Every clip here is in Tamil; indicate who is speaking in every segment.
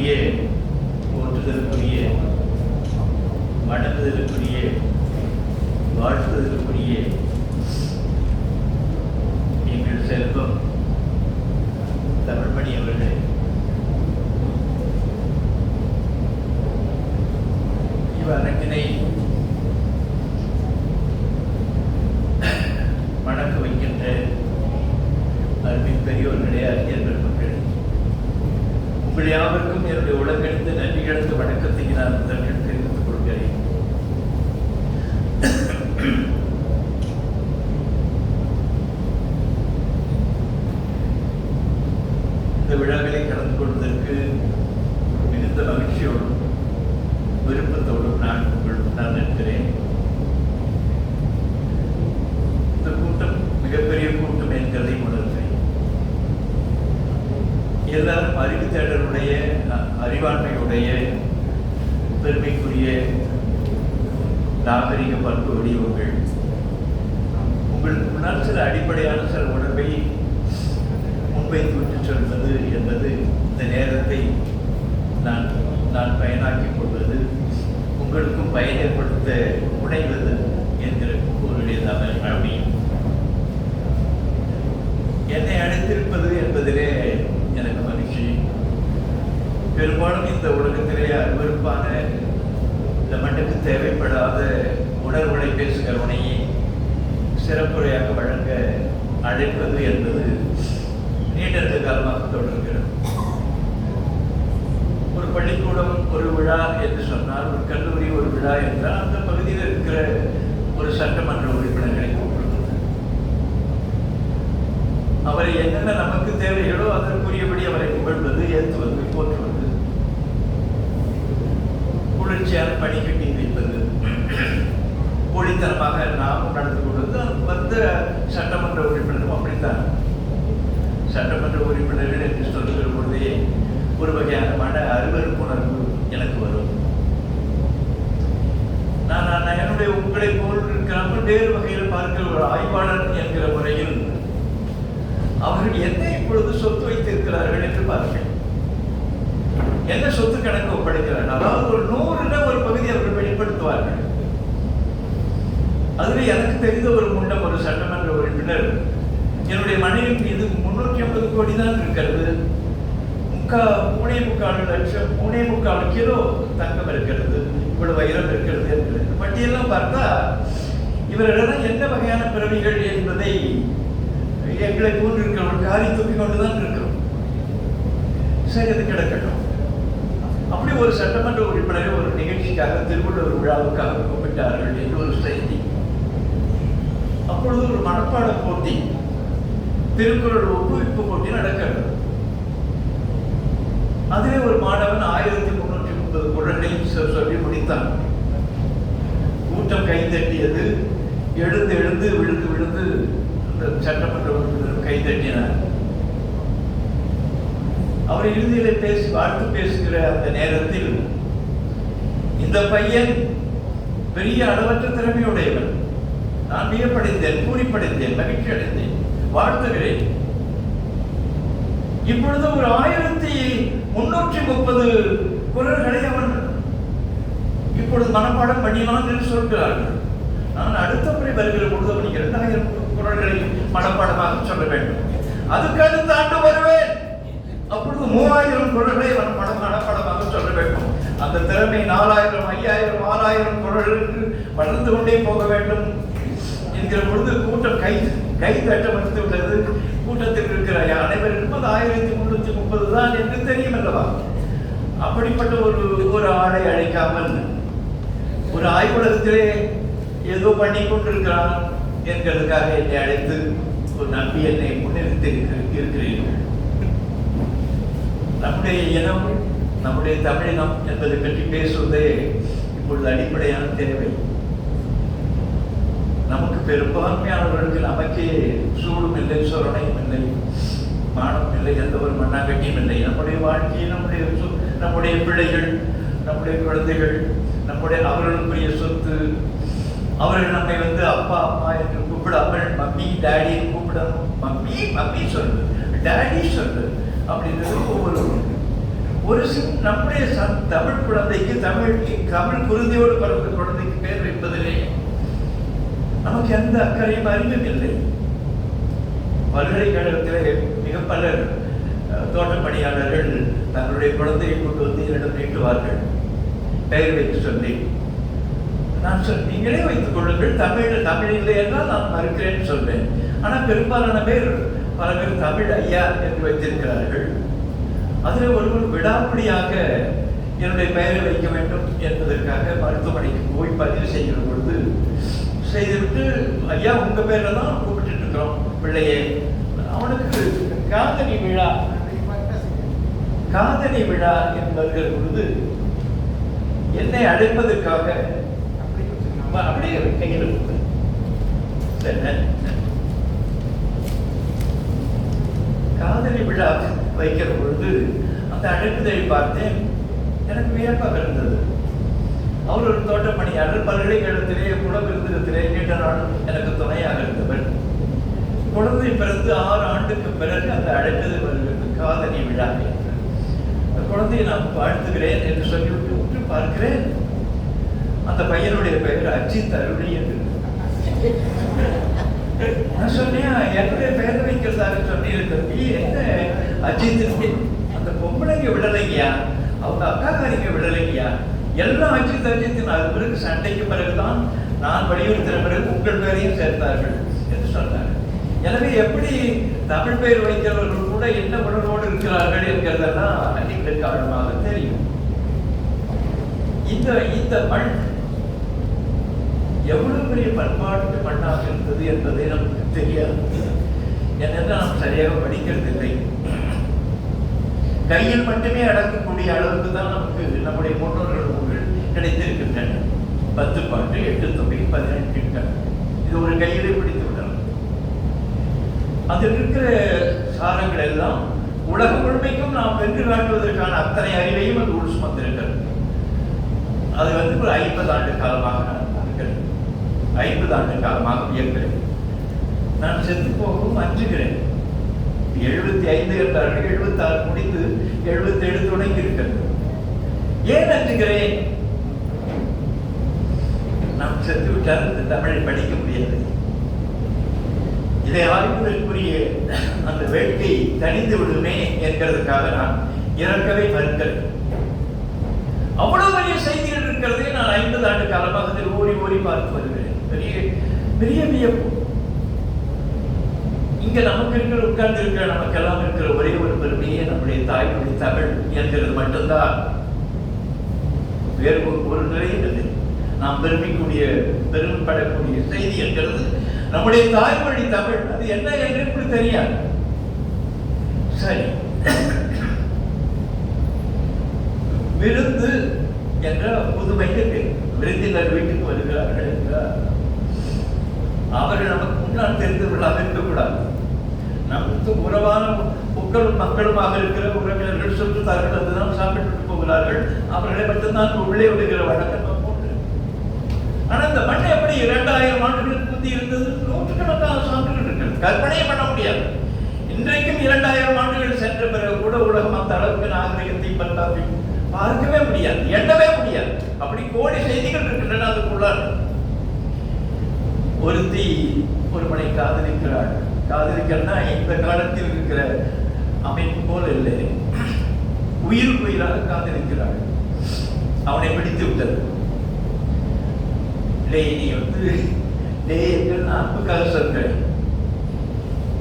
Speaker 1: மதிப்புக்குரிய, போற்றுதலுக்குரிய, வணங்குதலுக்குரிய, வாழ்த்துதலுக்குரிய எங்கள் செல்வம் தமிழ்மணி அவர்களே, இவ்வரங்கினை வணக்க வைக்கின்ற அருமை பெரியோர்களே, அறிஞர்கள் மக்கள், உங்கள் யாவருக்கும் என்னுடைய உலகெழுந்து நன்றி கலந்த வணக்கத்தை நான் முதலில் தெரிவித்துக் கொள்கிறேன். இந்த விழாக்களை கலந்து கொள்வதற்கு மிகுந்த மகிழ்ச்சியோடும் விருப்பத்தோடும் நான் உங்கள் முன்னால் நிற்கிறேன். இந்த கூட்டம் மிகப்பெரிய கூட்டம் என்கிறதை உணர்கிறேன். எல்லாரும் அறிவு தேடலுடைய, அறிவாண்மையுடைய, பெருமைக்குரிய நாகரிக பண்பு வடிவங்கள். உங்களுக்கு முன்னால் சில அடிப்படையான சில உணர்வை முன்வைத்து விட்டு சொல்வது என்பது இந்த நேரத்தை நான் பயனாக்கிக் கொள்வது, உங்களுக்கும் பயன் ஏற்படுத்த முனைவது என்கிற கூறுடையதாக அமையும். என்னை அழைத்திருப்பது என்பதிலே எனக்கு மகிழ்ச்சி. பெரும்பாலும் இந்த உலகத்திலே அருவருப்பான, இந்த மண்ணுக்கு தேவைப்படாத உணர்வுகளை பேசுகிறவனையே சிறப்புரையாக வழங்க அழைப்பது என்பது நீண்ட காலமாக தொடர்கிறது. ஒரு பள்ளிக்கூடம் ஒரு விழா என்று சொன்னால், ஒரு கல்லூரி ஒரு விழா என்றால், அந்த பகுதியில் இருக்கிற ஒரு சட்டமன்ற உறுப்பினர்களை கூப்பிடுவது, அவரை என்னென்ன நமக்கு தேவைகளோ அதற்குரியபடி அவரை புகழ்வது, ஏற்றுவது, போற்றுவது, குளிர்ச்சியான பணிக்கட்டி வைப்பது, போலித்தனமாக நாமும் நடந்து கொள்வது. வந்த சட்டமன்ற உறுப்பினரும் அப்படித்தான். சட்டமன்ற உறுப்பினர்கள் என்று சொல்லுகிற பொழுதே ஒரு வகையான மன அருவருப்புணர்வு எனக்கு வரும். நான் என்னுடைய உங்களை போல் இருக்கிறாமல் வேறு வகையில் பார்க்கிற ஒரு ஆய்வாளர் என்கிற முறையில் அவர்கள் என்ன இப்பொழுது சொத்து வைத்திருக்கிறார்கள் என்று பார்ப்பேன். என்ன சொத்து கணக்கு ஒப்படைக்கிறார்கள், அதாவது ஒரு 100 ஒரு பகுதி அவர்கள் வெளிப்படுத்துவார்கள். அதுவே எனக்கு தெரிந்த ஒரு முன்னம் ஒரு சட்டமன்ற உறுப்பினர், என்னுடைய மனைவி மீது 350 கோடி தான் இருக்கிறது, 3.25 லட்சம், 3.25 கிலோ தங்கம் இருக்கிறது, இவ்வளவு வைரம் இருக்கிறது என்கிறது. பட்டியெல்லாம் பார்த்தா இவர்களெல்லாம் என்ன வகையான பிறவிகள் என்பதை எங்களை போன்று இருக்கிறவர்கள் காரி தூக்கி கொண்டுதான் இருக்கிறோம். சரி, அது கிடக்கட்டும். அப்படி ஒரு சட்டமன்ற உறுப்பினரை ஒரு நிகழ்ச்சிக்காக, திருவள்ளுவர் விழாவுக்காக கூப்பிட்டார்கள் என்று ஒரு செய்தி. அப்பொழுது ஒரு மனப்பாட போட்டி, திருக்குறள் ஒப்புவிப்பு போட்டி நடக்கிறது. அதிலே ஒரு மாணவன் 1330 குறள்களையும் சொல்லி முடித்தான். கூட்டம் கைதட்டியது. எழுந்து விழுந்து அந்த சட்டமன்ற உறுப்பினர் கைதட்டினார். அவர் இறுதியிலே வாழ்த்து பேசுகிற அந்த நேரத்தில், இந்த பையன் பெரிய அளவற்ற திறமையுடையவன், நான் வியப்படைந்தேன், பூரிப்படைந்தேன், மகிழ்ச்சி அடைந்தேன், வாழ்த்துகிறேன். இப்பொழுது ஒரு 1330 குறள்களை அவன் இப்பொழுது மனப்பாடம் பண்ணினான் என்று சொல்கிறார்கள். நான் அடுத்த முறை வருகிற பொழுது அவனுக்கு 2000 குறள்களை மனப்பாடமாக சொல்ல வேண்டும். அதுக்கு அடுத்த ஆண்டு வருவேன், அப்பொழுது 3000 குறள்களை மனப்பாடமாக சொல்ல வேண்டும். அந்த திறமை 4000, 5000, 6000 குறளுக்கு வளர்ந்து கொண்டே போக வேண்டும் என்கிற பொழுது கூட்டம் கை தட்டமடித்து விட்டது. கூட்டத்தில் இருக்கிற அனைவருக்கும் 1330 தான் என்று தெரியும் அல்லவா? அப்படிப்பட்ட ஒரு ஆளை அழைக்காமல் ஒரு ஆய்வுலகத்திலே ஏதோ பண்ணி கொண்டிருக்கிறான் என்கிறதுக்காக என்னை அழைத்து ஒரு நம்பி என்னை முன்னிறுத்தி இருக்கிறீர்கள். நம்முடைய இனம், நம்முடைய தமிழினம் என்பதை பற்றி பேசுவதே இப்பொழுது அடிப்படையான தேவை. நமக்கு பெரும்பான்மையானவர்களுக்கு நமக்கே சூடும் இல்லை, சொரணையும் இல்லை, மானம் இல்லை, எந்த ஒரு மண்ணாங்கட்டியும் இல்லை. நம்முடைய வாழ்க்கையை, நம்முடைய பிள்ளைகள், நம்முடைய குழந்தைகள், அவர்களுக்குரிய சொத்து, அவர்கள் நம்மை அப்பா அம்மா என்று கூப்பிடாமல் மம்மி டாடி கூப்பிடணும். மம்மி சொல்லு, டாடி சொல்லு அப்படின்றது ஒவ்வொரு ஒரு நம்முடைய தமிழ் குழந்தைக்கு தமிழ் குருதியோடு பிறந்த குழந்தைக்கு பேர் வைப்பதிலே நமக்கு எந்த அக்கறையும் அறிவும் இல்லை. பல்கலைக்கழகத்திலே மிக பலர் தோட்ட பணியாளர்கள் தங்களுடைய குழந்தையை கொண்டு வந்து என்னிடம் நீட்டுவார்கள் பெயர் வைத்து சொல்லி. நான் நீங்களே வைத்துக் கொள்ளுங்கள், தமிழ் இல்லை என்றால் நான் மறுக்கிறேன்னு சொல்வேன். ஆனால் பெரும்பாலான பேர் பல பேர் தமிழ் ஐயா என்று வைத்திருக்கிறார்கள். அதில் ஒருவர் விடாப்பிடியாக என்னுடைய பெயரை வைக்க வேண்டும் என்பதற்காக மருத்துவமனைக்கு போய் பதிவு செய்கிற பொழுது செய்துவிட்டு, ஐயா உங்க பேர்ல தான் கூப்பிட்டு இருக்கிறோம் பிள்ளையே, அவனுக்கு காதணி விழா என்பது பொழுது என்னை அழைப்பதற்காக அப்படியே கையில் காதணி விழா வைக்கிற பொழுது அந்த அழைப்புதலை பார்த்தேன். எனக்கு வியப்பாக இருந்தது. அவர் ஒரு தோட்ட பணியாளர், பல்கலைக்கழகத்திலே குலவிருந்தகத்திலே நீண்ட நாள் எனக்கு துணையாக இருந்தவர். குழந்தை பிறந்து 6 ஆண்டுக்கு பிறகு அந்த அழைப்புதல் வருகிறது, காதணி விழா என்று. அந்த குழந்தையை நான் வாழ்த்துகிறேன் என்று சொல்லிவிட்டு உற்று பார்க்கிறேன். அந்த பையனுடைய பெயர் அஜித் அருளி என்று. நான் சொன்னேன், என்னுடைய பெயர் வைக்கிறதாக சொன்னீங்க, என்ன அஜித்? அந்த பொம்பளைங்க விடலைங்கயா, அவங்க அக்காக்காரிங்க விடலைங்கயா, எல்லாம் அஜித் அது பிறகு சண்டைக்கு பிறகுதான் நான் வலியுறுத்தின பிறகு உங்கள் பெயரையும் சேர்த்தார்கள் என்று சொன்னார். எனவே எப்படி தமிழ் பெயர் வைக்கிறவர்கள் கூட என்ன உணர்வோடு இருக்கிறார்கள் என்கிறதெல்லாம் எங்களுக்கு ஆழமாக தெரியும். இந்த மண் எவ்வளவு பெரிய பண்பாட்டு மண்ணாக இருந்தது என்பதை நமக்கு தெரியாது. ஏனென்றால் நாம் சரியாக படிக்கிறதில்லை. கையில் மட்டுமே அடக்கக்கூடிய அளவுக்கு தான் நமக்கு நம்முடைய முன்னோர்கள் நூல்கள் கிடைத்திருக்கின்றன. 10 பாட்டு, 8 தொகை, 18 இது ஒரு கையிலே பிடித்து விடலாம். அதில் இருக்கிற சாரங்கள் எல்லாம் உலகம் முழுமைக்கும் நாம் வென்று காட்டுவதற்கான அத்தனை அறிவையும் அது உள் சுமந்திருக்கிறது. அது ஒரு 50 ஆண்டு காலமாக நான் இருக்கிறேன். 50 ஆண்டு காலமாக வியக்கிறேன். நான் செத்து போகவும் அஞ்சுகிறேன். 75 என்றார்கள், 76 முடிந்து 77 தொடங்கி இருக்கிறது. ஏன் அஞ்சுகிறேன்? நாம் செத்து விட்டால் இந்த தமிழை படிக்க முடியாது. இதை ஆய்வுகளுக்குரிய அந்த வேட்கை தனிந்து விடுமே என்கிறதுக்காக நான் இறக்கவே மறுக்கிறேன். அவ்வளவு பெரிய செய்திகள் இருக்கிறதே நான் 50 ஆண்டு காலமாக அதில் ஓடி பார்த்து வருகிறேன். பெரிய பெரிய வியப்பு. இங்க நமக்கு இருக்கிற உட்கார்ந்து இருக்கிற நமக்கெல்லாம் இருக்கிற ஒரே ஒரு பெருமையே நம்முடைய தாய்மொழி தமிழ் என்கிறது மட்டும்தான். வேறு ஒரு நிலையும் இல்லை. நாம் பெருமைப்படக்கூடிய செய்தி என்கிறது நம்முடைய தாய்மொழி தமிழ். அது என்ன என்று இப்படி தெரியாது. சரி, விருந்து என்ற புதுமைக்கு விருந்தினர் வீட்டுக்கு வருகிறார்கள் என்றால் அவர்கள் நமக்கு முன்னால் தெரிந்தவர்களாக இருக்கக்கூடாது. நமக்கு உறவான மக்களுமாக இருக்கிற உறவினர்கள் சுற்றுத்தார்கள் அதுதான் சாப்பிட்டு போகிறார்கள். அவர்களை மட்டும்தான் உள்ளே விடுகிற வழக்கம் போன்று. ஆனால் இந்த மண் எப்படி 2000 ஆண்டுகளுக்கு முந்தி இருந்தது? நூற்றுக்கணக்கான சான்றுகள் இருக்கிறது. கற்பனையே பண்ண முடியாது. இன்றைக்கும் 2000 ஆண்டுகள் சென்ற பிறகு கூட உலகம் அந்த அளவுக்கு நாகரிகத்தை பற்றி பார்க்கவே முடியாது, எண்ணவே முடியாது. அப்படி கோடி செய்திகள் இருக்கின்றன. அதுக்குள்ளார் ஒருத்தி ஒருவனை காதலிக்கிறாள். காதலிக்கிறன்னா இந்த காலத்தில் இருக்கிற அமைப்பு போல இல்லை, உயிராக காதலிக்கிறாள். அவனை பிடித்து விட்டது. நீ நான் அன்புக்காக சொல்கிறேன்.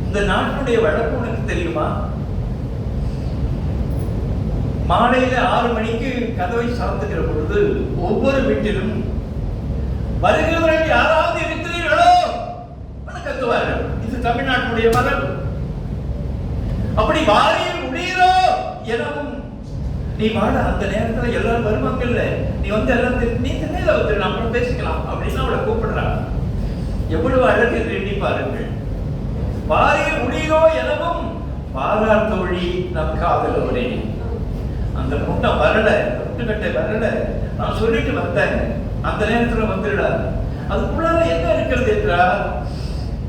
Speaker 1: இந்த நாட்டுடைய வழக்கு உனக்கு தெரியுமா? மாலையில 6 மணிக்கு கதவை சாத்துகிற பொழுது ஒவ்வொரு வீட்டிலும் வருகிறவர்கள் யாராவது இருக்கிறீர்களோ கத்துவார்கள். இது தமிழ்நாட்டுடைய மரபு. அப்படி வாரியில் முடியலோ எனவும் நீ வாழ அந்த நேரத்தில் எல்லாரும் வருவாங்க. இல்ல நீ எல்லாம் நீ திண்ணையில வந்து அப்புறம் பேசிக்கலாம் அப்படின்னு அவளை கூப்பிடுறாங்க. எவ்வளவு அழகு என்று எண்ணி பாருங்கள். வாரியில் முடியலோ எனவும் பாரார் தோழி நம் காதலோரே. அந்த முன்ன வரல, முட்டுக்கட்டை வரல, நான் சொல்லிட்டு வந்தேன், அந்த நேரத்தில் வந்துடாது. அதுக்குள்ளார என்ன இருக்கிறது என்றால்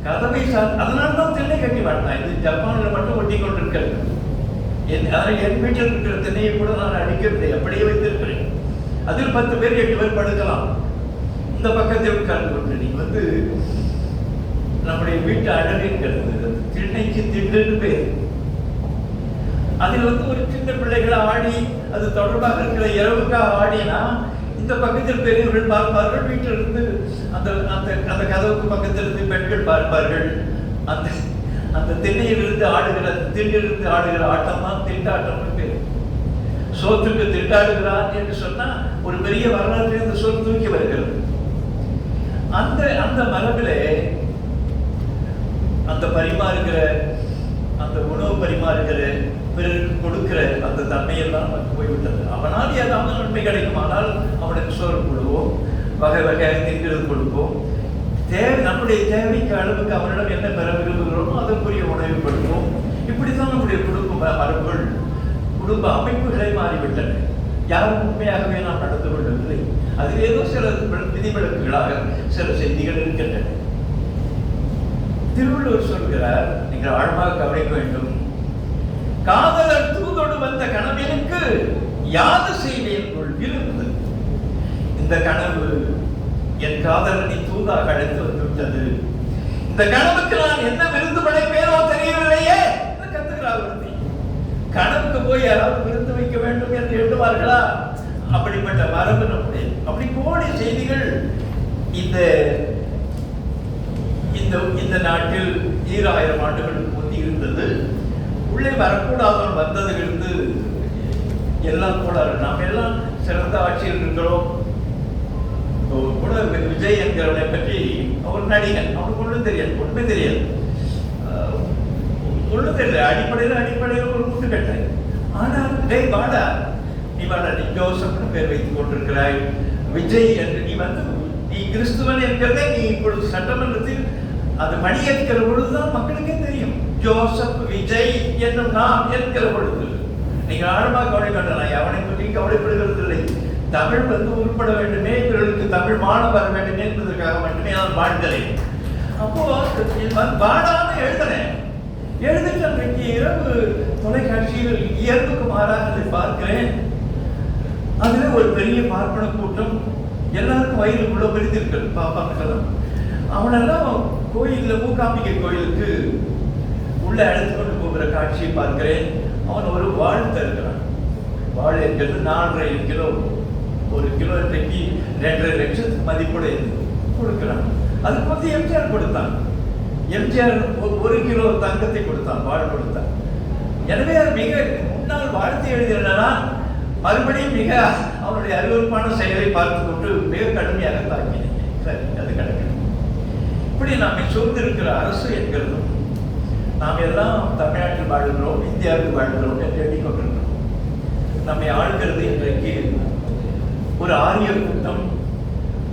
Speaker 1: கதவை அதனால்தான் திண்ணை கட்டி வாழ்ந்தான். இது ஜப்பானில் மட்டும் ஒட்டி கொண்டிருக்கிறது. என் வீட்டில் இருக்கிற திண்ணையை கூட நான் அடிக்கவில்லை, அப்படியே வைத்திருக்கிறேன். அதில் 10 பேர் 8 பேர் படுக்கலாம். இந்த பக்கத்தில் உட்கார்ந்து கொண்டு நீங்க நம்முடைய வீட்டு அழகுங்கிறது திண்ணைக்கு திண்டுன்னு பேர். அதில் ஒரு சின்ன பிள்ளைகளை ஆடி அது தொடர்பாக இருக்கிற இரவுக்காக ஆடினா இந்த பக்கத்தில் பெரியவர்கள் பார்ப்பார்கள். வீட்டில் இருந்து அந்த அந்த அந்த கதவுக்கு பக்கத்தில் இருந்து பெண்கள் பார்ப்பார்கள். அந்த அந்த திண்ணையிலிருந்து ஆடுகிற திண்டிலிருந்து ஆடுகிற ஆட்டம் தான் திண்டாட்டம் பேர். சோற்றுக்கு திண்டாடுகிறான் என்று சொன்னா ஒரு பெரிய வரலாற்றை அந்த சொல் தூக்கி வருகிறது. அந்த அந்த மரபிலே அந்த பரிமாறுகிற அந்த உணவு பரிமாறுகிற பிறருக்கு கொடுக்கிற அந்த தன்மையெல்லாம் நமக்கு போய்விட்டது. அவனால் ஏதாவது நன்மை கிடைக்கும், ஆனால் அவனுக்கு சோறு கொடுப்போம், வகை வகையாக திங்கிறது கொடுப்போம். நம்முடைய தேவைக்கு அளவுக்கு அவனிடம் என்ன பெற விரும்புகிறோமோ அதற்குரிய உணவு கொடுப்போம். இப்படித்தான் நம்முடைய குடும்ப மரபுகள் குடும்ப அமைப்புகளை மாறிவிட்டன. யாரும் உண்மையாகவே நாம் நடந்து கொள்ளவில்லை. அதில் ஏதோ சில விதிவிலக்குகளாக சில செய்திகள் இருக்கின்றன. திருவள்ளுவர் சொல்கிறார், நீங்கள் ஆழமாக கவனிக்க வேண்டும். காதலர் தூதோடு வந்த கனவினுக்கு யாது செய்வேன் விருந்து. இந்த கனவு என் காதலனை தூதாக அழைத்து வந்துவிட்டது. இந்த கனவுக்கு நான் என்ன விருந்து படைப்பேனோ தெரியவில்லையே என்று கத்துகிறார். கனவுக்கு போய் யாராவது விருந்து வைக்க வேண்டும் என்று எண்ணுவார்களா? அப்படிப்பட்ட மரபு நம்முடைய. அப்படி கோடி செய்திகள் இந்த இந்த நாட்டில் 2000 ஆண்டுகளுக்கு முந்தி இருந்தது. உள்ளே வரக்கூடாதவன் வந்ததிலிருந்து எல்லாம் கூட நாம் எல்லாம் சிறந்த ஆட்சியில் இருக்கிறோம். கூட விஜய் என்கிறவனை பற்றி அவர் நடிகன், அவனுக்கு ஒன்றும் தெரியாது, ஒன்றுமே தெரியாது, ஒன்றும் தெரியல. அடிப்படையில் ஒரு முட்டு கட்டேன். ஆனால் டேய் வாடா, நீ வாடா, நீ ஜோசப்னு பேர் வைத்துக் கொண்டிருக்கிறாய், விஜய் என்று நீ கிறிஸ்துவன் என்கிறதே நீ இப்பொழுது சட்டமன்றத்தில் அது மணியேற்கிற பொழுதுதான் மக்களுக்கே தெரியும். ஜோசப் விஜய் என்னும் நாம் என்கிற பொழுது நீங்க ஆழமாக கவனிக்கணும். நான் அவனை பற்றி கவலைப்படுகிறது இல்லை. தமிழ் உருப்பட வேண்டுமே, இவர்களுக்கு தமிழ் மானம் வர வேண்டுமே என்பதற்காக மட்டுமே நான் வாழ்கிறேன். அப்போ பாடாம எழுதிட்டு அன்றைக்கு இரவு தொலைக்காட்சியில் இயல்புக்கு மாறாக அதை பார்க்கிறேன். அதுல ஒரு பெரிய பார்ப்பன கூட்டம், எல்லாருக்கும் வயிறுக்குள்ள விரிந்திருக்கிறது பாப்பாங்க. அவனெல்லாம் கோயிலில் மூகாம்பிகை கோயிலுக்கு உள்ள அழைத்து கொண்டு போகிற காட்சியை பார்க்கிறேன். அவன் ஒரு வாழ் தருகிறான். வாழ் இருக்கிறது 4.5 கிலோ, 1 கிலோ இன்றைக்கு 2.5 லட்சத்துக்கு மதிப்புடைய கொடுக்கிறான். அதுக்கு வந்து எம்ஜிஆர் கொடுத்தான். எம்ஜிஆர் 1 கிலோ தங்கத்தை கொடுத்தான், வாழ் கொடுத்தான். எனவே மிக முன்னால் வாழ்த்து எழுதினா மறுபடியும் மிக அவனுடைய அறிவுறுப்பான செயலை பார்த்து கொண்டு மிக கடுமையாக தாக்கினேன். சரி, அது கிடைக்கும். இப்படி நம்மை சூழ்ந்திருக்கிற அரசு என்கிறதும் நாம் எல்லாம் தமிழ்நாட்டில் வாழ்கிறோம், இந்தியாவில் வாழ்கிறோம் என்று எண்ணிக்கொண்டிருக்கிறோம். நம்மை ஆள்கிறது இன்றைக்கு ஒரு ஆரிய கூட்டம்.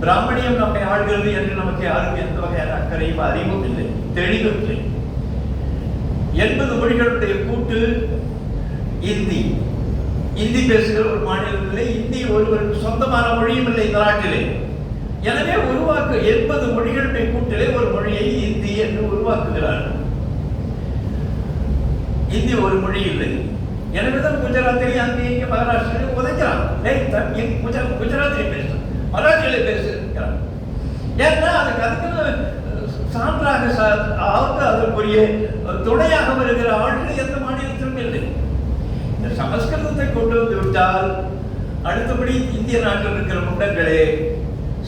Speaker 1: பிராமணியம் நம்மை ஆள்கிறது என்று நமக்கு யாரும் எந்த வகையான அக்கறையும் அறிவும் இல்லை, தெளிவும் இல்லை. 80 மொழிகளுடைய கூட்டு இந்தி பேசுகிற ஒரு மாநிலத்திலே இந்தி ஒருவருக்கு சொந்தமான மொழியும் இல்லை இந்த நாட்டிலே. எனவே 80 மொழிகளுடைய கூட்டிலே ஒரு மொழியை இந்தி என்று உருவாக்குகிறார்கள். இந்தி ஒரு மொழி இல்லை. எனவேதான் குஜராத்திலே அங்கே இங்கே மகாராஷ்டிரிலே உதைக்கிறான். குஜராத்திலே பேசு, மராட்டியிலே பேசுகிறான். ஏன்னா அதுக்கு சான்றாக அதற்குரிய துணையாக வருகிற ஆட்கள் எந்த மாநிலத்திலும் இல்லை. இந்த சமஸ்கிருதத்தை கொண்டு வந்து விட்டால் அடுத்தபடி இந்திய நாட்டில் இருக்கிற முண்டங்களே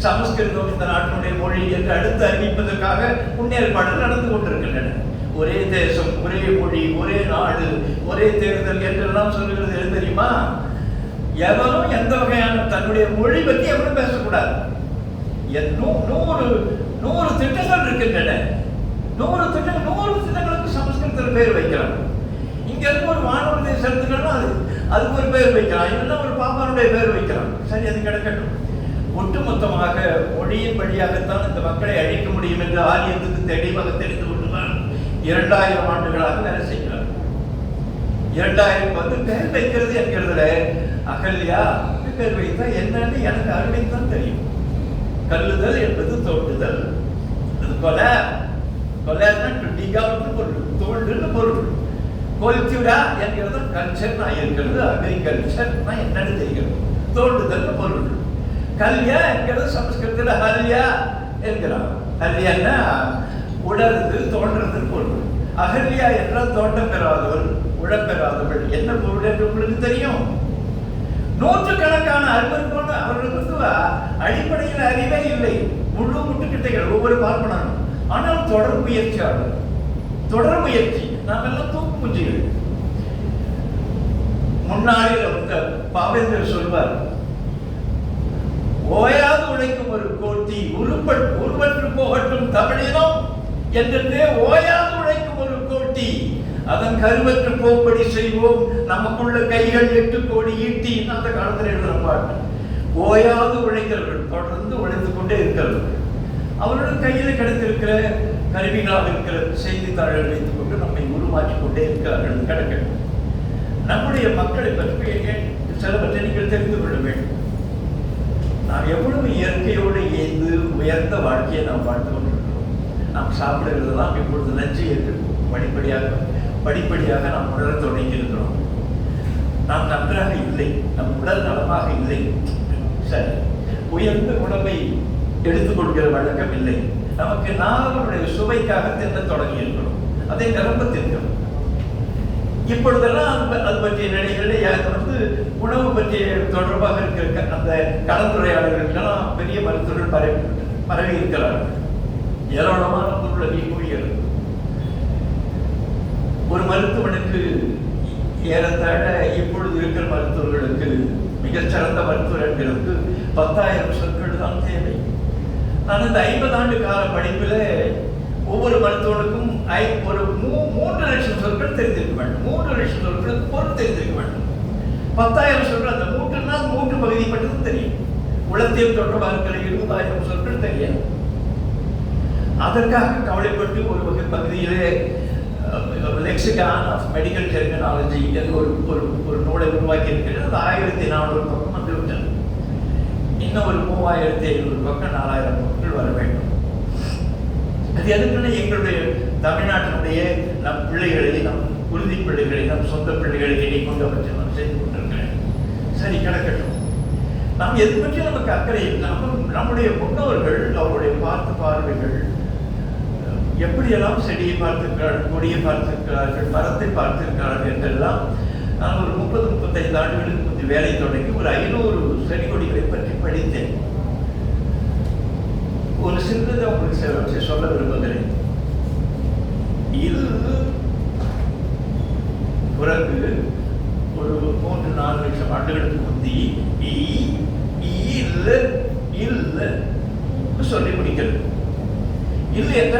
Speaker 1: சமஸ்கிருதம் இந்த நாட்டினுடைய மொழி என்று அடுத்து அறிவிப்பதற்காக முன்னேற்பாடுகள் நடந்து கொண்டிருக்கின்றன. ஒரே தேசம், ஒரே மொழி, ஒரே நாடு, ஒரே தேர்தல் என்றெல்லாம் சொல்லுகிறது. எது தெரியுமா? எவரும் எந்த வகையான தன்னுடைய மொழி பற்றி எவரும் பேசக்கூடாது. 100 திட்டங்கள் இருக்கின்றன. 100 திட்டங்களுக்கு சமஸ்கிருதத்தில் பேர் வைக்கிறான். இங்க இருந்து ஒரு வானொலி தேசத்துக்குன்னா அதுக்கு ஒரு பேர் வைக்கிறான், இல்லைன்னா ஒரு பாப்பானுடைய பேர் வைக்கிறான். சரி, அது கிடக்கட்டும். ஒட்டுமொத்தமாக மொழியின் வழியாகத்தான் இந்த மக்களை அழிக்க முடியும் என்று ஆரியத்துக்கு தெளிவாக தெரிந்து கொண்டுதான் 2000 ஆண்டுகளாக வேலை செய்கிறார். 2000 வந்து பேர் வைக்கிறது என்கிறதுல அகல்யா பேர் வைத்தா என்னன்னு எனக்கு அருமைத்தான் தெரியும். கல்லுதல் என்பது தோண்டுதல், அது கொலைன்னு பொருள், தோண்டுன்னு பொருள். கொல்துரா என்கிறது கல்ச்சர் இருக்கிறது. அக்ரிகல்ச்சர் என்னன்னு தெரிகிறது, தோண்டுதல் பொருள். கல்யா என்கிறது சமஸ்கிருதத்தில் ஹல்யா என்கிறார். ஹல்யான்னா உடறது தோன்றது பொருள். அகல்யா என்றால் தோட்டம் பெறாதவள், உழப்பெறாதவள். என்ன பொருள் என்று உங்களுக்கு தெரியும்? நூற்றுக்கணக்கான அறிஞர்கள் அவர்களுக்கு அடிப்படையில் அறிவே இல்லை. முழு முட்டுக்கிட்டைகள் ஒவ்வொரு பார்ப்பனரும். ஆனால் தொடர் முயற்சியாளர், தொடர் முயற்சி. நாம் எல்லாம் தூக்கு முஞ்சிகள். முன்னாளில் பாவேந்தர் சொல்வார், ஓயாது உழைக்கும் ஒரு கோட்டி உருவற்று போகட்டும் தமிழினம் என்றே ஓயாது உழைக்கும் ஒரு கோட்டி அதன் கருவற்று போம்படி செய்வோம் நமக்குள்ள கைகள் 8 கோடி ஈட்டி. அந்த காலத்தில் எழுதுற பாட்டு. ஓயாது உழைக்கிறவர்கள், தொடர்ந்து உழைத்துக் கொண்டே இருக்கிறவர்கள். அவர்களுடைய கையில் கிடைத்திருக்கிற கருவிகளாக இருக்கிற செய்தித்தாள்கள் வைத்துக் கொண்டு நம்மை உருமாற்றிக் கொண்டே இருக்கிறார்கள். கிடக்கட்டும். நம்முடைய மக்களை பற்றி சிலவற்றை நீங்கள் தெரிந்து கொள்ள வேண்டும். நாம் எவ்வளவு இயற்கையோடு இயந்து உயர்ந்த வாழ்க்கையை நாம் வாழ்ந்து கொண்டிருக்கிறோம். நாம் சாப்பிடுகிறதெல்லாம் இப்பொழுது நஞ்சு என்று படிப்படியாக நாம் உணர தொடங்கி இருக்கிறோம். நாம் நன்றாக இல்லை, நம் உடல் நலமாக இல்லை. சரி, உயர்ந்த உணவை எடுத்துக்கொள்கிற வழக்கம் இல்லை. நமக்கு நாளுடைய சுவைக்காக தின்ன தொடங்கி இருக்கிறோம். அதை நிரம்ப தின்கிறோம். இப்பொழுதெல்லாம் அது பற்றிய நிலைகளில் எனக்கு உணவு பற்றிய தொடர்பாக இருக்கிற அந்த கலந்துரையாடல்களுக்கெல்லாம் பெரிய மருத்துவர்கள் பரவி இருக்கிறார்கள். ஏராளமான பொருளை கூறுகிறது. ஒரு மருத்துவனுக்கு ஏறத்தாழ இப்பொழுது இருக்கிற மருத்துவர்களுக்கு மிகச்சிறந்த மருத்துவர்களுக்கு 10,000 சொற்கள் தான் தேவை. நான் இந்த 50 ஆண்டு கால படிப்பில் ஒவ்வொரு மருத்துவனுக்கும் ஒரு 3 லட்சம் சொற்கள் தெரிந்திருக்க வேண்டும். 3 லட்சம் சொற்களுக்கு பொருள் தெரிந்திருக்க வேண்டும். 10,000 சொற்கள், அந்த 3 பகுதி மட்டும் தெரியும். உளத்தியல் தொடர்பாக இருக்கிற 20,000 சொற்கள் தெரியாது. அதற்காக கவலைப்பட்டு ஒரு வகை பகுதியிலே லெக்சிகான் ஆஃப் மெடிக்கல் டெர்மினாலஜி என்று ஒரு நூலை உருவாக்கி இருக்கிறது. அது 1400 பக்கம் வந்துவிட்டது. இன்னும் ஒரு 3500 பக்கம் 4000 பக்கங்கள் வர வேண்டும். அது எதுக்குன்னு எங்களுடைய தமிழ்நாட்டினுடைய நம் பிள்ளைகளை, நம் உறுதி பிள்ளைகளை, நம் சொந்த பிள்ளைகளை எண்ணிக்கொண்டு அவற்றை நான் செய்து கொண்டிருக்கிறேன். சரி, கிடக்கட்டும். நாம் எது பற்றி நமக்கு அக்கறை இல்லை. நம்முடைய முன்னோர்கள் அவருடைய பார்வைகள் எப்படியெல்லாம் செடியை பார்த்திருக்கிறார்கள், கொடியை பார்த்திருக்கிறார்கள், மரத்தை பார்த்திருக்கிறார்கள் என்றெல்லாம் நான் ஒரு 30-35 ஆண்டுகளுக்கு முந்தைய வேலை தொடங்கி ஒரு 500 செடி கொடிகளை பற்றி படித்தேன். ஒரு சிறிது உங்களுக்கு சிலவற்றை சொல்ல விரும்புகிறேன். இது பிறகு ஒரு 3-4 லட்சம் ஆண்டுகளுக்கு முந்தி சொல்லி முடிக்கிறது. இல்லை என்ற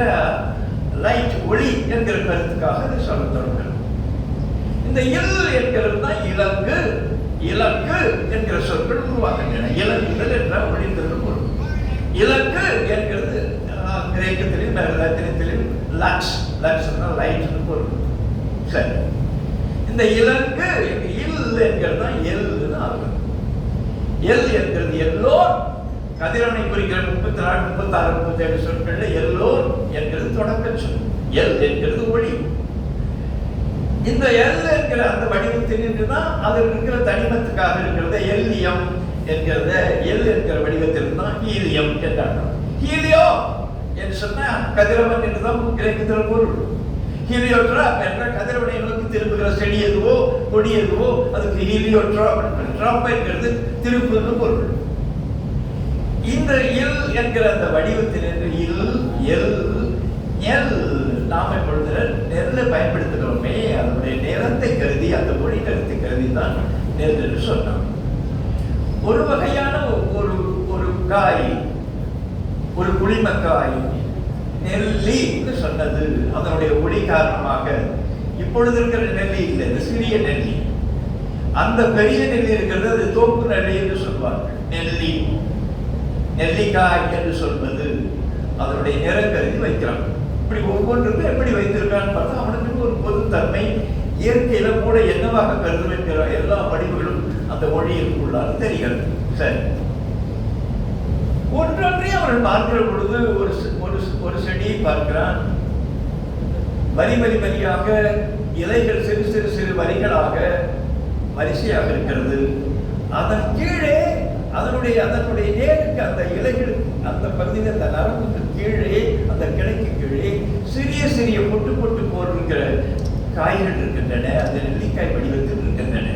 Speaker 1: லைட், ஒளி என்கிற கருத்துக்காக அதை சொல்ல தொடங்குகிறது. இந்த என்கிறது தான் இலக்கு என்கிற சொற்கள் உருவாக்குகின்றன. இலக்குகள் என்றால் ஒளிந்தது பொருள். இலக்கு என்கிறது கிரேக்கத்திலும் லத்தீனத்திலும் லாக்ஸ் லைட் பொருள். சரி, இந்த இலக்கு என்கிறது தான் எல்னு ஆகும். எல் என்கிறது எல்லோர், கதிரவனை குறிக்கிற 34, 36, 37 சொற்கள்ல எல்லோர் என்கிறது தொடக்க சொல். எல் என்கிறது ஒளி. இந்த எல் என்கிற அந்த வடிவத்தில் தான் அதில் இருக்கிற தனிமத்துக்காக இருக்கிறத எல்லியம் என்கிறத எல் என்கிற வடிவத்தில் தான் ஹீலியம் என்றாங்க. ஹீலியோ என்று சொன்னா கதிரவன் என்றுதான் கிரேக்கத்தில் பொருள். ஹீலியோட்ராப் என்ற கதிரவனை நோக்கி திரும்புகிற செடி எதுவோ கொடி எதுவோ அதுக்கு ஹீலியோட்ராப். ட்ராப் என்கிறது திருப்புன்னு பொருள். இந்த இல் என்கிற அந்த வடிவத்தில் நாம இப்பொழுது நெல்லை பயன்படுத்துகிறோமே, அதனுடைய நிறத்தை கருதி, அந்த மொழி நிறத்தை கருதி தான் நெல் என்று சொன்னாங்க. ஒரு வகையான ஒரு காய், ஒரு குளிமக்காய் நெல்லி என்று சொன்னது அதனுடைய ஒளி காரணமாக. இப்பொழுது இருக்கிற நெல்லி இல்லை, இந்த சிறிய நெல்லி. அந்த பெரிய நெல்லி இருக்கிறது அது தோப்பு நெல்லி என்று சொல்வார்கள். நெல்லிக்காய் என்று சொல்வது அதனுடைய நிற கருதி வைக்கிறாங்க. இப்படி ஒவ்வொன்றுக்கும் எப்படி வைத்திருக்கான்னு பார்த்தா அவனுக்கு ஒரு பொதுத்தன்மை, இயற்கையில கூட என்னவாக கருதும் என்கிற எல்லா படிவுகளும் அந்த மொழியிற்குள்ளால் தெரிகிறது. சரி, ஒன்றொன்றையும் அவர்கள் பார்க்கிற பொழுது ஒரு செடியை பார்க்கிறான். வரியாக இலைகள் சிறு சிறு சிறு வரிகளாக வரிசையாக இருக்கிறது. அதன் கீழே அதனுடைய நேருக்கு அந்த இலைகள் அந்த பகுதியில் அந்த நரம்புக்கு கீழே அந்த கிளைக்கு கீழே சிறிய சிறிய பொட்டு பொட்டு போட்டிருக்கிற காய்கள் இருக்கின்றன. அந்த நெல்லிக்காய் வடிவத்தில் இருக்கின்றன.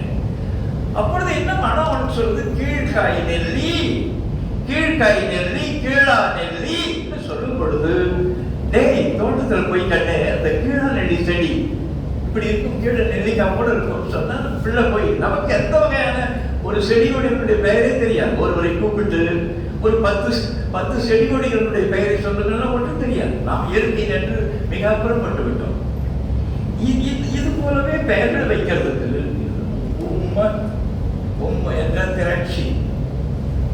Speaker 1: அப்பொழுது என்ன மனம் உனக்கு சொல்றது? கீழ்காய் நெல்லி, கீழ்காய் நெல்லி, கீழா நெல்லி சொல்லும் பொழுது, டேய் தோட்டத்தில் போயிட்டே அந்த கீழா நெல்லி செடி இப்படி இருக்கும், கீழே நெல்லிக்காய் கூட இருக்கும் சொன்னா பிள்ளை போய் நமக்கு எந்த வகையான ஒரு செடிகொடிகளுடைய பெயரே தெரியாது. ஒருவரை கூப்பிட்டு ஒரு 10 செடிகொடிகளுடைய பெயரை சொல்றதுன்னா ஒன்றும் தெரியாது. நாம் இயற்கை என்று மிக அப்புறப்பட்டு விட்டோம். இது போலவே பெயர்கள் வைக்கிறதுக்கு உம்ம என்ற திரட்சி,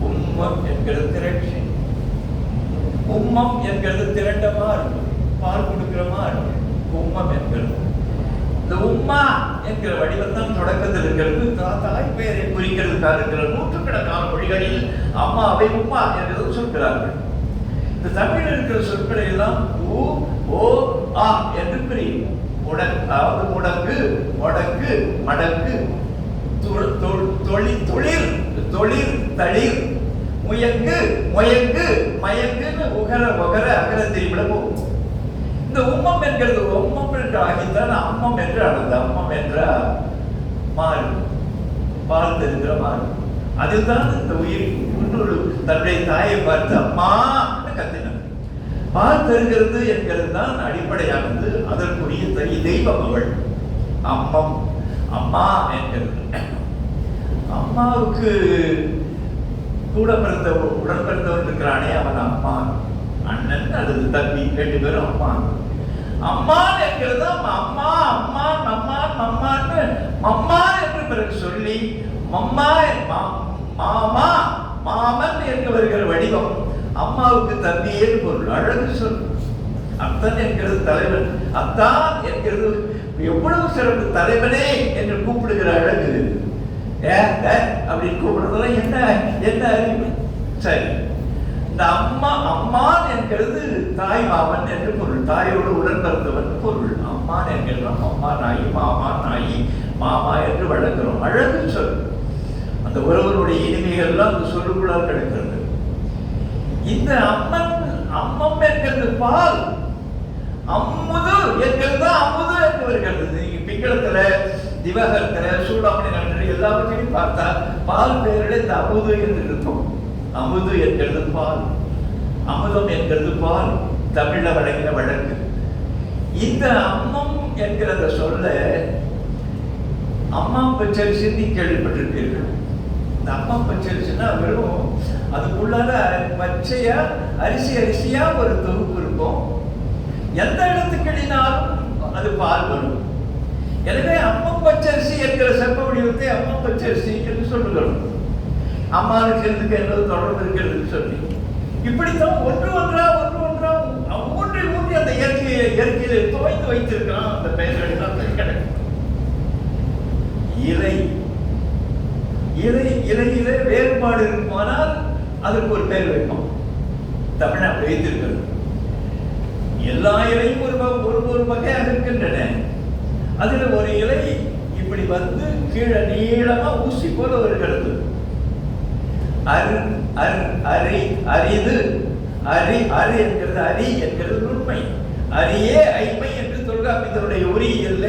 Speaker 1: உம்மம் என்கிறது திரட்சி, உம்மம் என்கிறது திரண்டமா இருக்கும், பால் கொடுக்கிறமா இருக்கும். உம்மம் என்கிறது இந்த உம்மா என்கிற வடிவத்தான் தொடக்கத்தில் இருக்கிறது. தாய் பெயரை குறிக்கிறதுக்காக இருக்கிற நூற்றுக்கணக்கான மொழிகளில் அம்மாவை உம்மா என்று சொல்கிறார்கள். இந்த தமிழில் இருக்கிற சொற்களை எல்லாம் ஊ ஓ ஆ என்று பிரியும். அதாவது முடக்கு, மொடக்கு, மடக்கு, தொழில், தளிர், முயங்கு, மொயங்கு, மயங்குன்னு உகர ஒகர அகர திரிவிட போகும். இந்த உம்மம் என்கிறது உம்மம் என்று ஆகித்தான் அம்மம் என்று அழுது. அம்மம் என்ற மாறு, பால் தெரிகிற மாறு. அதில் தான் இந்த உயிர் இன்னொரு தன்னுடைய தாயை பார்த்து அம்மா கத்தினார். பால் தருகிறது என்கிறது தான் அடிப்படையானது. அதற்குரிய தெய்வம் அவள் அம்மம், அம்மா என்கிறது. அம்மாவுக்கு கூட பிறந்த உடன் பிறந்தவன் இருக்கிறானே அவன் அம்மா, அண்ணன் அல்லது தம்பி 2 பேரும் அம்மா. அம்மா என்கிறது அம்மா, அம்மா, நம்மா, மம்மான்னு மம்மா என்று பிறகு சொல்லி மம்மா, மாமா, மாமன் என்று வருகிற வடிவம் அம்மாவுக்கு தம்பியே பொருள். அழகு சொல். அத்தன் என்கிறது தலைவன், அத்தான் என்கிறது எவ்வளவு சிறப்பு. தலைவனே என்று கூப்பிடுகிற அழகு. அப்படின்னு கூப்பிடுறதுலாம் என்ன அறிவு? சரி, இந்த அம்மா அம்மான் என்கிறது தாய் மாமன் என்று பொருள். தாயோடு உடன் பிறந்தவன் பொருள். அம்மான் என்கிறோம் அம்மா நாயி, மாமா நாயி, மாமா என்று வழங்குறோம். அழகு சொல். அந்த ஒருவருடைய இனிமைகள்லாம் அந்த சொல்லுக்குள்ளால் கிடைக்கிறது. இந்த அம்மம் என்கிறது பால், அம்முது என்கிறது அமுது என்று வருகிறது. நீங்க பிங்களத்துல திவாகரத்துல சூடாமணி நன்றி எல்லாவற்றையும் பார்த்தா பால் பெயரில் இந்த அமுது என்று இருக்கும். அமுது என்கிறது பால், அமுதம் என்கிறது பால். தமிழ்ல வழங்கின வழக்கு. இந்த அம்மம் என்கிற சொல்ல அம்மா பச்சரிசி கேள்விப்பட்டிருப்பீர்கள். இந்த அம்மா பச்சரிசின்னா வெறும் அதுக்குள்ளால பச்சையா அரிசியா ஒரு தொகுப்பு இருக்கும். எந்த இடத்துக்கு எழுதினாலும் அது பால் வரும். எனவே அம்மம் பச்சரிசி என்கிற செப்ப வடிவத்தை அம்மம் பச்சரிசி என்று சொல்லுகிறோம். அம்மாவுக்கு என்னது தொடர்பு இருக்கிறது சொல்லி இப்படித்தான் ஒன்று ஒன்றா ஊன்றி அந்த இயற்கையில துவைத்து வைத்திருக்கிறான். அந்த பெயர்கள் கிடைக்கும். இலையில வேறுபாடு இருக்குமானால் அதற்கு ஒரு பெயர் வைப்போம். தமிழ்நாடு வைத்திருக்கிறது. எல்லா இலையும் ஒரு வகையாக இருக்கின்றன. அதுல ஒரு இலை இப்படி வந்து கீழே நீளமா ஊசி போல வருகிறது. அரிது அரி என்கிறது அரி என்கிறது நுண்மை. அரியே ஐமை என்று தொல்காப்பியத்தினுடைய உரியியல்ல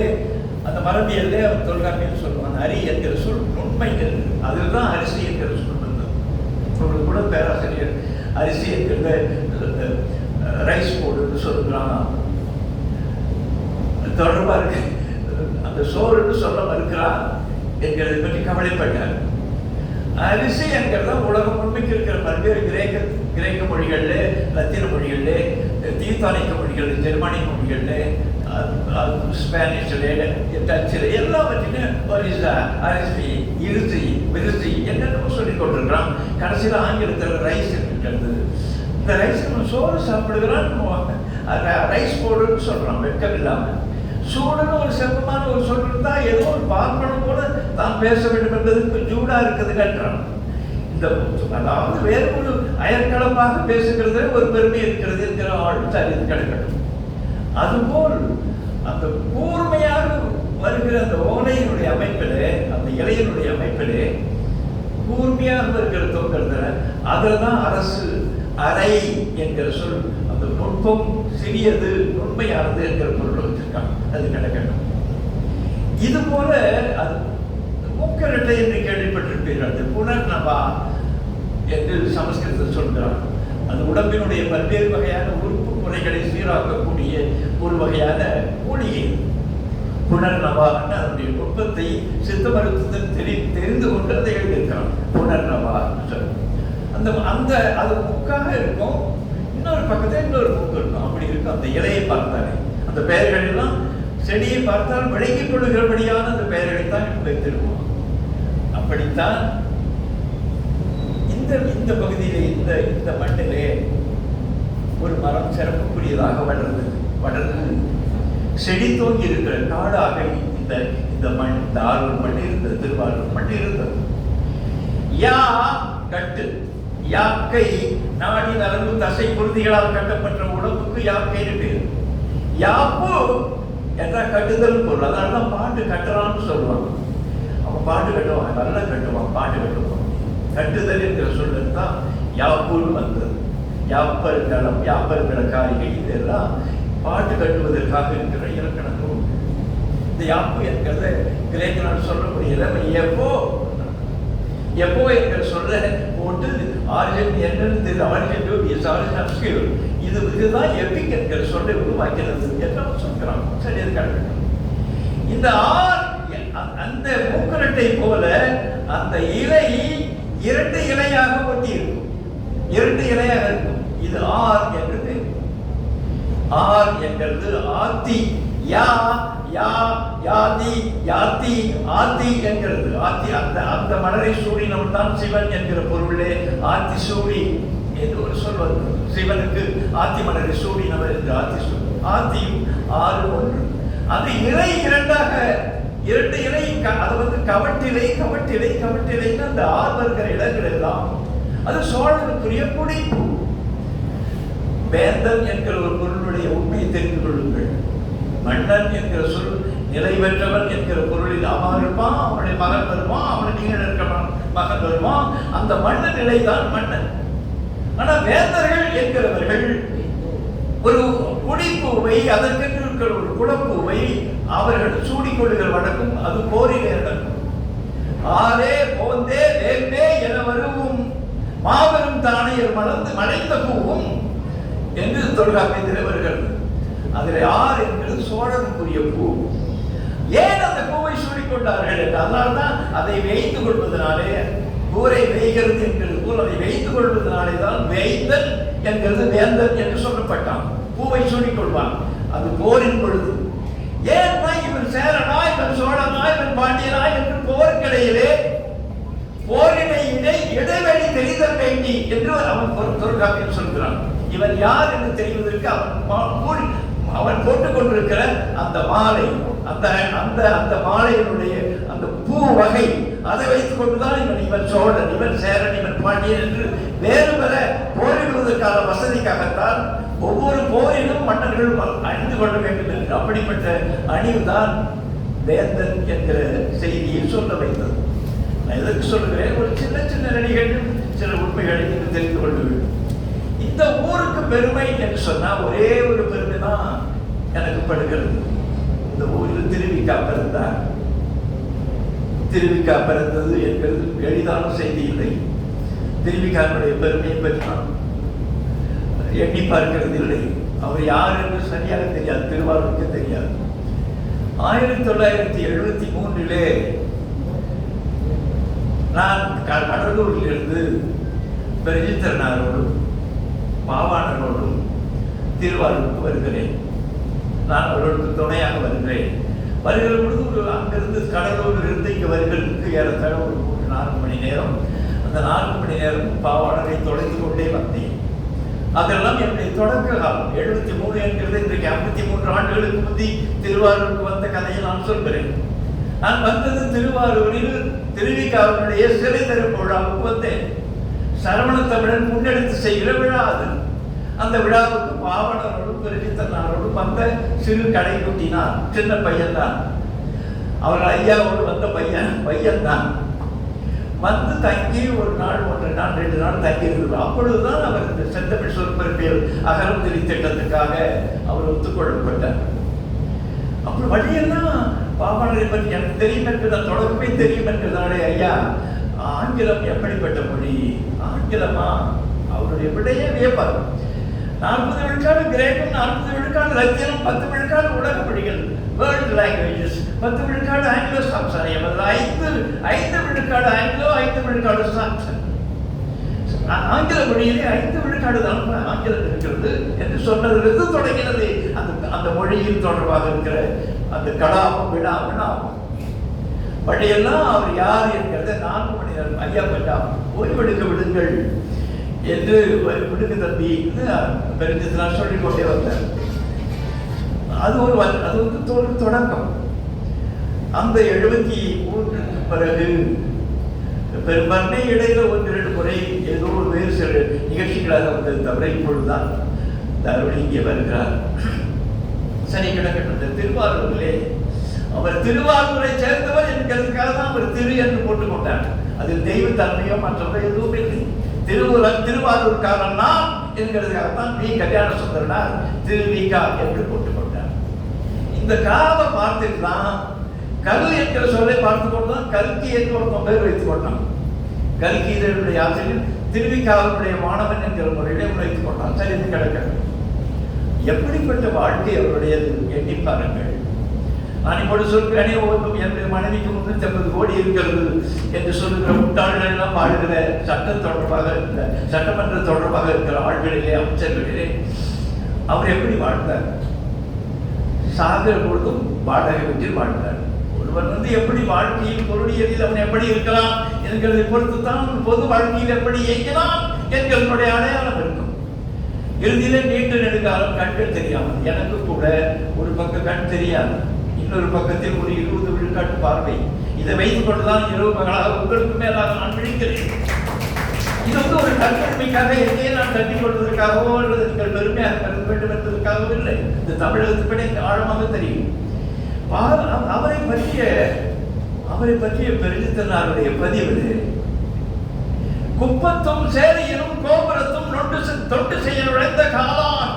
Speaker 1: அந்த மரபியல்ல அவர் தொல்காப்பியம் சொல்லுவாங்க. அரி என்கிற சொல் நுண்மை. அதில் தான் அரிசி என்கிற சொல் வந்தது. உங்களுக்கு கூட பேராசிரியர் அரிசி என்கிற ரைஸ் போர்டு சொல்றான். தொடர்பா இருக்கு. அந்த சோறுன்னு சொல்ல மறுக்கிறான் என்கிறதை பற்றி கவலைப்பட்டார். அரிசி என்கிறத உலகம் முழுமைக்கு இருக்கிற பல்வேறு கிரேக்க மொழிகள்ல, லத்தீன மொழிகள்ல, தீர்த்தானிக்க மொழிகள், ஜெர்மானிய மொழிகள்ல, ஸ்பானிஷ்ல, டச்சில் எல்லாவற்றிலும் அரிசி, இருசி, விரிசி என்னென்னமோ சொல்லிக் கொண்டிருக்கிறான். கடைசியில் ஆங்கிலத்தில் ரைஸ் இருக்கிறது. இந்த ரைஸ் நம்ம சோறு சாப்பிடுகிறான். ரைஸ் போடுன்னு சொல்றான். வெட்கம் இல்லாம சூடுன்னு ஒரு செப்பமான ஒரு சொல் இருந்தா ஏதோ ஒரு பார்ப்பனம் போல தான் பேச வேண்டும் என்பதற்கு ஜூடா இருக்குது கட்டுறான். இந்த அதாவது வேறு ஒரு அயற்களமாக பேசுகிறது ஒரு பெருமை இருக்கிறது என்கிற ஆள் சரிந்து கிடைக்கட்டும். அதுபோல் அந்த கூர்மையாக வருகிற அந்த ஓலையினுடைய அமைப்பிலே, அந்த இலையினுடைய அமைப்பிலே கூர்மையாக இருக்கிற தொங்கல்ல அதில் தான் அரசு அறை என்கிற சொல், அந்த நுட்பம் சிறியது நுண்மையானது என்கிற பொருள் வச்சிருக்காங்க. அது கிடக்கணும். இது போல அது மூக்கரட்டை என்று கேள்விப்பட்டிருப்பீர்கள். அது புனர்நவா என்று சமஸ்கிருதத்தில் சொல்கிறார். அது உடம்பினுடைய பல்வேறு வகையான உறுப்பு முறைகளை சீராக்கக்கூடிய ஒரு வகையான மூலிகை. புனர்நவா அதனுடைய நுட்பத்தை சித்த மருத்துவத்தில் தெரிந்து கொண்டு அதை எழுதியிருக்கிறான். புனர்நவா அந்த அந்த அது மூக்காக இருக்கும், இன்னொரு பக்கத்தில் இன்னொரு மூக்கு இருக்கும். அப்படி இருக்கும். அந்த இலையை பார்த்தாலே அந்த பெயர்கள் எல்லாம் செடியை பார்த்தால் விளங்கிக் கொள்ளுகிறபடியான அந்த பெயர்களைத்தான் வைத்திருக்கும். அப்படித்தான் இந்த இந்த பகுதியிலே இந்த மண்ணிலே ஒரு மரம் சிறப்புக்குரியதாக வளர்ந்து செடி தோங்கி இருக்கிற காடாக இந்த மண், இந்த ஆரூர் மண் இருந்தது, திருவாரூர் மண் இருந்தது. யா கட்டு, யாக்கை நாடி நரம்பு தசை குருதிகளால் கட்டப்பட்ட உடம்புக்கு யாக்கைன்னு பேர். யாப்பு என்ற கட்டுதல் பொருள். அதனாலதான் பாட்டு கட்டுறான்னு சொல்லுவாங்க. அவன் பாட்டு கட்டுவான், நல்லா கட்டுவான், பாட்டு கட்டுவான். கட்டுதல் என்கிற சொல்லுன்னு தான் யாப்புன்னு வந்தது. யாப்பர்களம், யாப்பர்கள காரிகள் இதெல்லாம் பாட்டு கட்டுவதற்காக இருக்கிற இலக்கணங்கள். இந்த யாப்பு என்கிறத கிரேக்கனால் சொல்லக்கூடிய எப்போ என்கிற சொல்ல போட்டு ஆரிஜின் என்னன்னு தெரியுது. ஆரிஜின் இதுதான் எபிக் என்கிற சொல்லை உருவாக்கிறது என்று சொல்கிறான். சரி, இருக்காங்க. இந்த அந்த மூக்கரட்டை போல அந்த இலை 2 இலையாக ஒட்டி இருக்கும். 2 இலையாக இருக்கும். இது ஆர் என்றது. ஆர் என்கிறது ஆத்தி. யா யா யாதி யாத்தி ஆத்தி என்கிறது. ஆத்தி அந்த மலரை சூடினம் தான் சிவன் என்கிற பொருளே ஆத்தி சூடி என்று ஒரு சொல் வந்து சிவனுக்கு ஆத்தி மலரை சூடினவர் என்று ஆத்தி சூடி. ஆத்தியும் 6 ஒன்று. அது இலை 2ஆக 2 இலை. அது வந்து கவட்டிலை கவட்டிலை கவட்டிலைன்னு அந்த 6 வருகிற இடங்கள் எல்லாம் அது சோழனுக்குரிய குடிப்பு. வேந்தன் என்கிற ஒரு பொருளுடைய உண்மையை தெரிந்து கொள்ளுங்கள். மன்னன் என்கிற சொல் நிலைவற்றவன் என்கிற பொருளில் அவன் இருப்பான், அவனுடைய மகன் வருவான், அவனுக்கு இருக்கிற மகன் வருவான். அந்த மன்ன நிலைதான் மன்னன். ஆனா வேந்தர்கள் என்கிறவர்கள் ஒரு குடிப்பூவை, அதற்கென்று இருக்கிற ஒரு குளப்பூவை அவர்கள் சூடிக்கொள்ளுகிற வழக்கம். அது போரிலே நடக்கும். ஆரே போந்தே வேந்தே என வருவும் மாபெரும் தானையர் மலைந்த பூவும் என்று தொல்காப்பியத்தில் வருகிறது. அதில் ஆர் என்பது சோழனுக்குரிய பூ. ஏன் அந்த பூவை சூடிக்கொண்டார்கள் என்று, அதனால்தான் அதை வேய்ந்து கொள்வதனாலே, ஊரை வேய்கிறது என்கிறது போல் அதை வைத்துக் கொள்வதனாலே தான் வேய்தல் என்கிறது வேந்தன் என்று சொல்லப்பட்டான். பூவை சூடிக்கொள்வான். அது போரின் பொழுது. ஏன்னா இவன் சேரனா, இவன் சோழனா, இவன் பாண்டியனா என்று போர்க்கிடையிலே போரினை இடைவெளி தெரிதல் வேண்டி என்று அவன் தொல்காப்பியம் சொல்கிறான். இவன் யார் என்று தெரிவதற்கு அவன் போட்டுக் கொண்டிருக்கிற அந்த மாலை, அந்த மாலையினுடைய அந்த பூ வகை, அதை வைத்துக் கொண்டுதான் இவன் சோழன், இவன் சேரன், இவன் பாண்டியன் என்று வேறு வேற போரிடுவதற்கான வசதிக்காகத்தான் ஒவ்வொரு போரிலும் மன்னர்கள் அணிந்து கொள்ள வேண்டும் என்று அப்படிப்பட்ட அணிவுதான் வேந்தன் என்கிற செய்தியை சொல்ல வைத்தது. நான் எதற்கு சொல்லுகிறேன், ஒரு சின்ன சின்ன நடிகர்கள் சில உண்மைகளை நீங்கள் தெரிந்து கொள்ள வேண்டும். இந்த ஊருக்கு பெருமை என்று சொன்னா ஒரே ஒரு பெருமை தான் எனக்கு படுகிறது. இந்த ஊரில் திருவிக்கா பிறந்தார். திருவிக்கா பிறந்தது என்பது எளிதான செய்தி இல்லை. திருவிக்காவுடைய பெருமையை பற்றி எண்ணி பார்க்கிறது இல்லை. அவர் யார் என்று சரியாக தெரியாது, திருவாரூருக்கு தெரியாது. 1973 நான் கடலூரில் இருந்து பெருஞ்சித்திரனாரோடும் பாவாணரோடும் திருவாரூருக்கு வருகிறேன். நான் அவர்களுக்கு துணையாக வருகிறேன். வருகிற பொழுது அங்கிருந்து கடலூரில் இருந்து இங்கே வருகிறதுக்கு ஏறத்தாழ ஒரு 3-4 மணி நேரம். அந்த 4 மணி நேரம் பாவாணரை தொலைத்து கொண்டே வந்தேன். அதெல்லாம் என்னுடைய தொடக்க காலம். 73 என்கிறது இன்றைக்கு 53 ஆண்டுகளுக்கு முந்தி திருவாரூருக்கு வந்த கதையை நான் சொல்கிறேன். நான் வந்தது திருவாரூரில் திருவிக்காவினுடைய சிலை திறப்பு விழாவுக்கு வந்தேன். சரவண தமிழன் முன்னெடுத்து செய்கிற விழா அது. அந்த விழாவுக்கு பாவனரோடும் பெருஞ்சித்தனாரோடும் வந்த சிறு கடை குட்டினார், சின்ன பையன் தான். அவர் ஐயாவோடு வந்த பையன் தான் வந்து தங்கி ஒரு நாள் 1 நாள் 2 நாள் தங்கி இருக்கிறார். அப்பொழுதுதான் அவர் இந்த செந்தமிழ் சொற்பொழிப்பியல் அகரத்திரி திட்டத்துக்காக அவர் ஒத்துக்கொள்ளப்பட்டார். அப்படி வழியெல்லாம் பாமரரை பற்றி எனக்கு தெரியும் என்கிற தொடர்பே தெரியும் என்கிறதாலே, ஐயா ஆங்கிலம் எப்படிப்பட்ட மொழி, ஆங்கிலமா, அவருடைய விடையே வியப்பார். 40 விழுக்காடு கிரேக்கம், 40 விழுக்காடு லத்தீனம், 10 விழுக்காடு உலக மொழிகள், வேர்ல்டு லாங்குவேஜஸ், 10 விழுக்காடு ஆங்கிலோ சாக்சனியம், அதில் 5 விழுக்காடு ஆங்கிலோ, 5 விழுக்காடு சாக்சன். ஆங்கில மொழியிலே 5 விழுக்காடு தான் ஆங்கிலம் இருக்கிறது என்று சொன்னதிலிருந்து தொடங்கினது அந்த மொழியில் தொடர்பாக இருக்கிற அந்த கடாபம் விடாம வழியெல்லாம் அவர் யார் என்கிறத 4 மணி நேரம் ஐயா கொஞ்சம் ஓய்வெடுக்க விடுங்கள் என்று விடுக்கு தம்பி பெருஞ்சத்தினால் சொல்லிக் கொண்டே வந்தார். அது ஒரு தொடக்கம். அந்த 73 பிறகு பெரும்பான்மை இடையில 1-2 முறை ஏதோ ஒரு வேறு சில நிகழ்ச்சிகளாக வந்தது தவிர இப்பொழுதுதான் தருணி இங்கே வருகிறார். சனிக்கிழமை திருவாரூரிலே அவர் திருவாரூரை சேர்ந்தவர் என்கிறதுக்காக தான் அவர் திரு என்று போட்டுக் கொண்டார். அதில் தெய்வ தன்மையோ மற்றவரை எதுவும் இல்லை. திருவாரூர்காரன் நான் என்கிறதுக்காகத்தான் வி கல்யாண சுந்தரனார் திருவிகா என்று போட்டுக் கொண்டார். இந்த காவை பார்த்துட்டு தான் கல் என்கிற சொல்லை பார்த்து கொண்டுதான் கல்கி என்று ஒருத்தன் பேர் வைத்துக் கொண்டான். கல்கி இதனுடைய ஆசிரியர் திருவிகாவுடைய மாணவன் என்கிற முறையிலே வைத்துக் கொண்டான். சரி, இது கிடக்க எப்படிப்பட்ட வாழ்க்கை அவருடையது எண்ணி பாருங்கள். நான் இப்பொழுது சொல்கிறேனே, என்னுடைய மனைவிக்கு 350 கோடி இருக்கிறது என்று சொல்லுகிற முட்டாள்கள் எல்லாம் வாழ்கிற சட்டமன்ற தொடர்பாக இருக்கிற ஆள்களிலே, அமைச்சர்களிலே அவர் எப்படி வாழ்ந்தார்? சாகிற பொழுதும் வாடகை வீட்டில் வாழ்ந்தார். ஒருவர் எப்படி வாழ்க்கையில் பொருளியலில் அவன் எப்படி இருக்கலாம் என்கிறதை பொறுத்து தான் பொது வாழ்க்கையில் எப்படி இயக்கலாம் என்கிறனுடைய அடையாளம் இருக்கும். இறுதியிலே நீண்ட நெடுங்காலம் கண்கள் தெரியாமல், எனக்கு கூட ஒரு பக்கம் கண் தெரியாது, இன்னொரு பக்கத்தில் ஒரு 20 விழுக்காட்டு பார்வை. இதை வைத்துக் கொண்டுதான் இரவு பகலாக உங்களுக்கு மேலாக நான் விழிக்கிறேன். இது ஒரு தற்பெருமைக்காக எங்கே நான் தட்டிக் கொள்வதற்காகவோ அல்லது நீங்கள் பெருமையாக கருத வேண்டும் என்பதற்காகவோ இல்லை. இந்த தமிழகத்துப்படி ஆழமாக தெரியும். அவரை பற்றிய பெருஞ்சித்தனாருடைய பதிவு, குப்பத்தும் சேரியிலும் கோபுரத்தும் தொட்டு செய்ய நுழைந்த காலான்,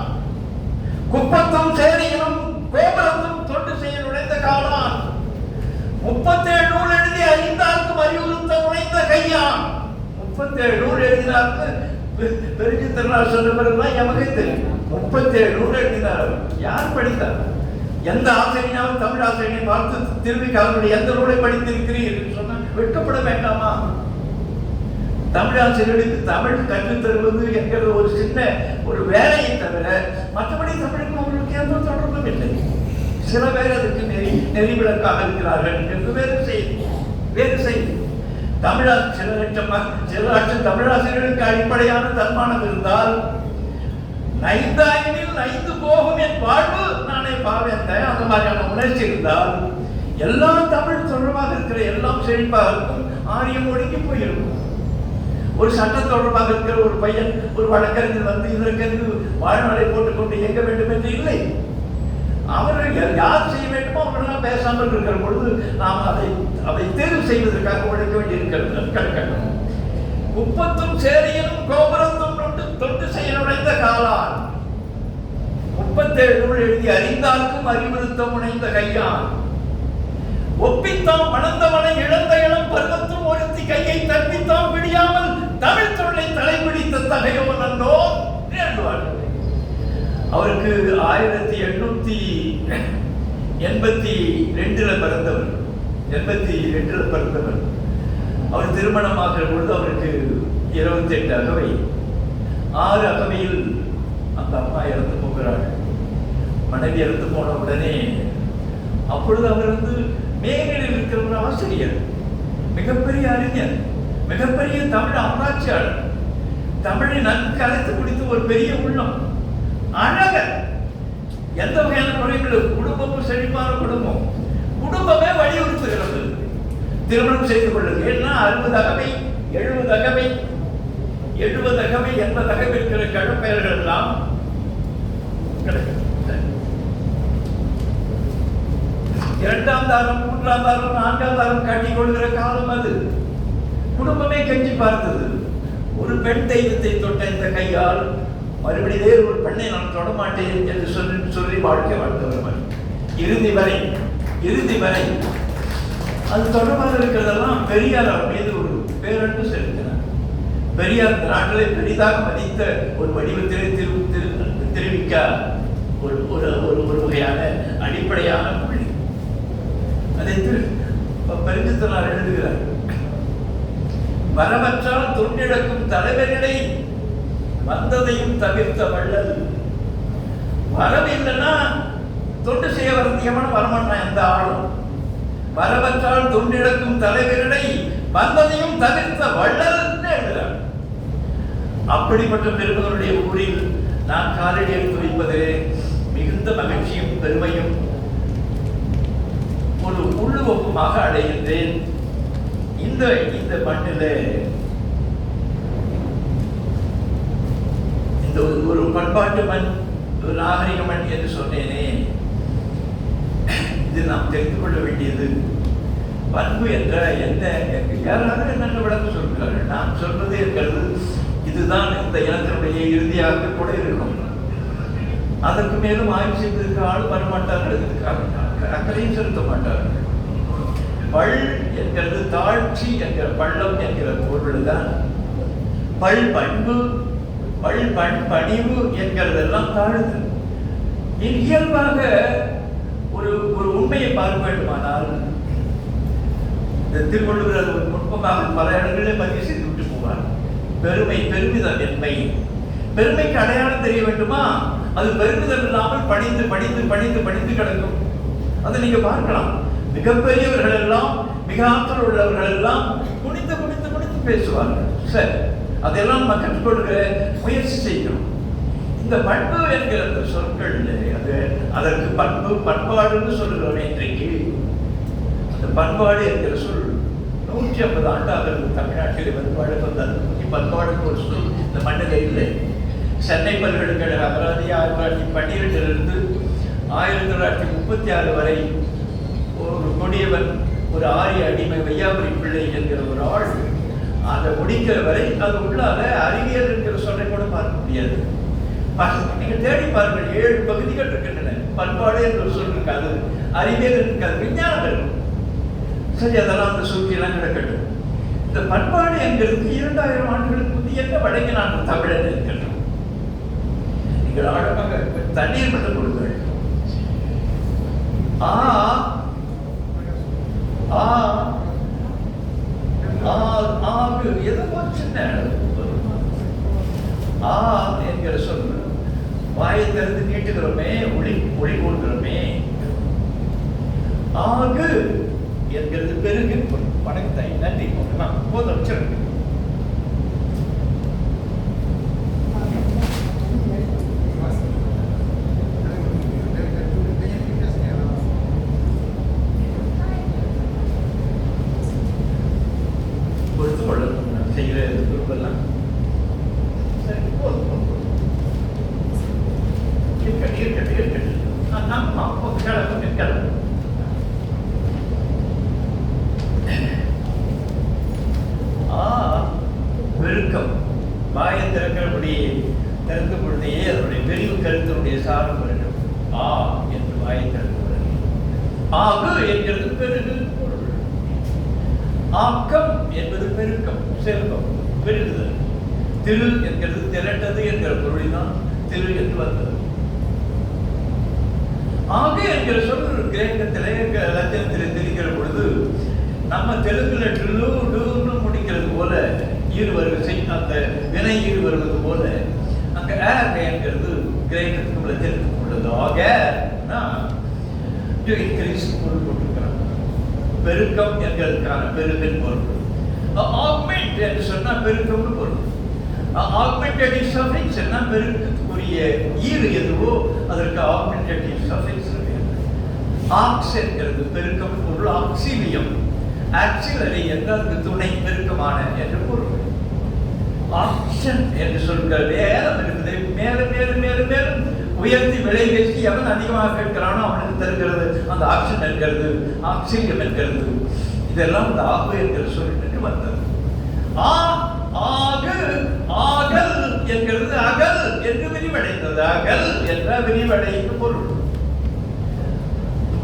Speaker 1: குப்பத்தும் சேரியிலும் கோபுரத்தும் தொட்டு செய்ய நுழைந்த காலான், 37 நூல் எழுதி 5 அறிவுறுத்த நுழைந்த கையான். 37 நூல் எழுதினார்னு பெருஞ்சித்தனார் சொன்ன பிறகுதான் எமக்கு தெரியும். 37 நூல் எழுதினார். யார் படித்தார்? எந்த ஆசிரியனாலும் தமிழ் ஆசிரியனை பார்த்து திருவிக்காவுடைய எந்த நூலை படித்திருக்கிறீர்கள் சொன்னால் வெட்கப்பட வேண்டாமா? தமிழ் ஆசிரியர்களுக்கு தமிழ் கற்றுத் தருவது என்கிற ஒரு சின்ன ஒரு வேலையை தவிர மற்றபடி தமிழுக்கு அவர்களுக்கு எந்த தொடர்பும் இல்லை. சில பேர் அதுக்கு நெறிவிலக்காக இருக்கிறார்கள் என்று வேறு செய்தி. சில லட்சம் தமிழாசிரியர்களுக்கு அடிப்படையான தன்மானம் இருந்தால் 5 போகும் என் வாழ்வு நானே பாவேந்த அந்த மாதிரியான உணர்ச்சி இருந்தால் எல்லா தமிழ் தொடர்பாக இருக்கிற எல்லாம் செழிப்பாக இருக்கும். ஆரியம் ஒடுங்கி போயிருக்கும். ஒரு சட்ட தொடர்பாக இருக்கிற ஒரு பையன், ஒரு வழக்கறிஞர் வந்து இதற்கென்று வாழ்நாளை போட்டுக்கொண்டு இயங்க வேண்டும் என்று இல்லை. அவர்கள் யார் செய்ய வேண்டுமோ அவர்களெல்லாம் பேசாமல் இருக்கிற பொழுது நாம் அதை தேர்வு செய்வதற்காக உழைக்க வேண்டியிருக்கிறது. கற்கணும். குப்பத்தும் சேரியிலும் கோபுரத்தும் தொட்டு செய்ய நுழைந்த காலான், 37 நூல் எழுதி அறிந்தார்க்கும் அறிவுறுத்த முனைந்த கையான், ஒப்பித்தாம் மணந்தவனை இழந்த இளம் பருவத்தும் ஒருத்தி கையை தப்பித்தாம் விடியாமல் தமிழ் தொல்லை தலைப்பிடித்த தகையோன் நன்னோ நேர்வார்கள். அவருக்கு 1882 பிறந்தவர். 82 பிறந்தவர். அவர் திருமணமாகிற பொழுது அவருக்கு 28 அகவை. 6 அகவையில் அந்த அம்மா இறந்து போகிறார். மனைவி இறந்து போன உடனே அப்பொழுது அவர் மேலில் இருக்கிற ஒரு ஆசிரியர், மிகப்பெரிய அறிஞர், மிகப்பெரிய தமிழ் ஆராய்ச்சியாளர், தமிழை நன்கு கலைத்து குடித்து ஒரு பெரிய உள்ளம், அழகர், எந்த வகையான குறைகளும், குடும்பமும் செழிப்பான குடும்பமே வலியுறுத்துகிறது திருமணம் செய்து கொள்ளுது. ஏன்னா 60 அகவை 70 அகவை 80 அகவை இருக்கிற கழப்பெயர்கள் எல்லாம் கிடைக்கும். இரண்டாம் தாரம், மூன்றாம் தாரம், நான்காம் தாரம் காட்டிக் கொள்கிற காலம் அது. குடும்பமே கெஞ்சி பார்த்தது. ஒரு பெண் தெய்வத்தை தொட்ட இந்த கையால் மறுபடியும் வேறு ஒரு பெண்ணை நான் தொடமாட்டேன் என்று சொல்லி வாழ்க்கை வாழ்ந்தவர். இறுதி வரை அது தொடர்பாக இருக்கிறதெல்லாம் பெரியார் அவர் மீது ஒரு பேரன்பு செலுத்தினார். பெரியார் இந்த நாட்டிலே பெரிதாக மதித்த ஒரு வடிவத்திலே தெரிவிக்க ஒரு வகையான அடிப்படையான புள்ளி. அதை பரிந்துரையாளர் எழுதுகிறார். வரவற்றால் தொண்டிழக்கும் தலைவரிடை வந்ததையும் தவிர்த்த வள்ளல். வரவு இல்லைன்னா தொண்டு செய்ய வரத்தியமான வரமாட்டான் எந்த ஆளும். வரவற்றால் தொண்டிழக்கும் தலைவரிடை வந்ததையும் தவிர்த்த வள்ளல் எழுதுகிறார். அப்படிப்பட்ட பெருமகளுடைய ஊரில் நான் காலடி எடுத்து வைப்பதிலே மிகுந்த மகிழ்ச்சியும் பெருமையும் ஒரு உள்ளுவப்புமாக அடைகின்றேன். இந்த மண்ணில் இந்த ஒரு பண்பாட்டு மண், ஒரு நாகரிக மண் என்று சொன்னேனே, இது நாம் தெரிந்து கொள்ள வேண்டியது. பண்பு என்ற என்ன, யாராவது என்னென்ன விளக்கம் சொல்கிறார்கள். நான் சொல்வது இருக்கிறது இதுதான் இந்த இனத்தினுடைய இறுதியாக கூட இருக்கும். அதற்கு மேலும் ஆய்வு செய்வதற்கு ஆள் வரமாட்டார்கள், அக்கறையும் செலுத்த மாட்டார்கள். பள் என்கிறது தாழ்ச்சி என்கிற பள்ளம் என்கிற பொருள் தான். பண்பு, பணிவு என்கிறதெல்லாம் தாழ்வு. இயல்பாக ஒரு உண்மையை பார்க்க வேண்டுமானால் இந்த திருவள்ளுவர் ஒரு நுட்பமாக பல இடங்களிலே பதிவு செய்து விட்டு போவார். பெருமிதம் என்மை. பெருமைக்கு அடையாளம் தெரிய வேண்டுமா? அது பெருமிதம் இல்லாமல் படித்து கிடக்கும். அதை நீங்க பார்க்கலாம். மிகப்பெரியவர்கள் எல்லாம், மிக ஆற்றல் உள்ளவர்கள் எல்லாம் குனிந்து பேசுவார்கள். சரி, அதெல்லாம் நம்ம கற்றுக்கொள்கிற முயற்சி செய்யணும். இந்த பண்பு என்கிற அந்த சொற்கள், அதற்கு பண்பாடுன்னு சொல்லுகிறோம். இன்றைக்கு அந்த பண்பாடு என்கிற சொல் 150 ஆண்டாக தமிழ்நாட்டில் வந்து வழக்கம் தான். பண்பாடுன்னு ஒரு சொல் இந்த மண்ணில் இல்லை. சென்னை பல்கலைக்கழக அகராதி 1912 1936 வரை ஒரு கொடியவன், ஒரு ஆரிய அடிமை வையாபுரி பிள்ளை என்கிற ஒரு ஆள் அதை முடிக்கிற வரை அது உள்ளாத அறிவியல் என்கிற சொல்லை கூட பார்க்க முடியாது. நீங்க தேடி பாருங்கள், 7 பகுதிகள் இருக்கின்றன. பண்பாடு என்ற சொல் இருக்காது, அறிவியல் இருக்காது, விஞ்ஞானம் இருக்கும். சரி, அதெல்லாம் அந்த சூழ்ச்சியெல்லாம் கிடக்கட்டும். இந்த பண்பாடு என்கிறது 2000 ஆண்டுகளுக்கு முந்தைய என்ன வடக்கு நாட்டு தமிழர் இருக்கின்றோம். நீங்கள் ஆழமாக தண்ணீர் மட்டும் கொடுங்கள். எதோ சின்ன என்கிற சொல் வாயை திறந்து நீட்டுகிறோமே, ஒளி கொடுக்கிறோமே. ஆகு என்கிறது பெருகு. வணக்கத்தாய், நன்றி. போதும். பெருக்கம் வாயை திறந்த பொழுதையே அதனுடைய விரிவு கருத்தினுடைய சாரம் வேண்டும். என்று வாயை திறந்து ஆகு என்கிறது பெருகு பொருள். ஆக்கம் என்பது பெருக்கம், செல்வம், பெருகுதல். திரு என்கிறது திரட்டது என்கிற பொருளில் தான் திரு என்று வந்தது. ஆகு என்கிற சொல் கிரேக்கத்திலே, லத்தீனத்திலே தெரிகிற பொழுது நம்ம தெலுங்குல டுன்னு முடிக்கிறது போல ஈடுவருகை, அந்த வினை ஈடு வருவது போல அங்க என்கிறது கிரேக்கத்துக்கும் லத்தீனத்துக்கும் உள்ளது. ஆகனா பொருள் போட்டிருக்கிறாங்க. பெருக்கம் என்கிறதுக்கான பெருகின் பொருள். ஆக்மெண்ட் என்று சொன்னா பெருக்கம்னு பொருள். ஆக்மெண்டேட்டிவ் சஃபிக்ஸ் என்ன, பெருக்கத்துக்குரிய ஈடு எதுவோ அதற்கு ஆக்மெண்டேட்டிவ் சஃபிக்ஸ் இருக்கு. ஆக்ஸ் என்கிறது பெருக்கம் பொருள். ஆக்சிலியம், ஆக்சிலரி என்றால் துணை, பெருக்கமான என்று பொருள். ஆக்ஷன் என்று சொல்கிற வேதம் இருக்குது. மேலும் மேலும் மேலும் மேலும் உயர்த்தி விலை பேசி எவன் அதிகமாக கேட்கிறானோ அவனுக்கு தருகிறது அந்த ஆக்ஷன் என்கிறது, ஆக்சிலியம் என்கிறது. இதெல்லாம் இந்த ஆகு என்கிற சொல்லிட்டு வந்தது. ஆகல் என்கிறது அகல் என்று விரிவடைந்தது. அகல் என்ற விரிவடைக்கு பொருள்.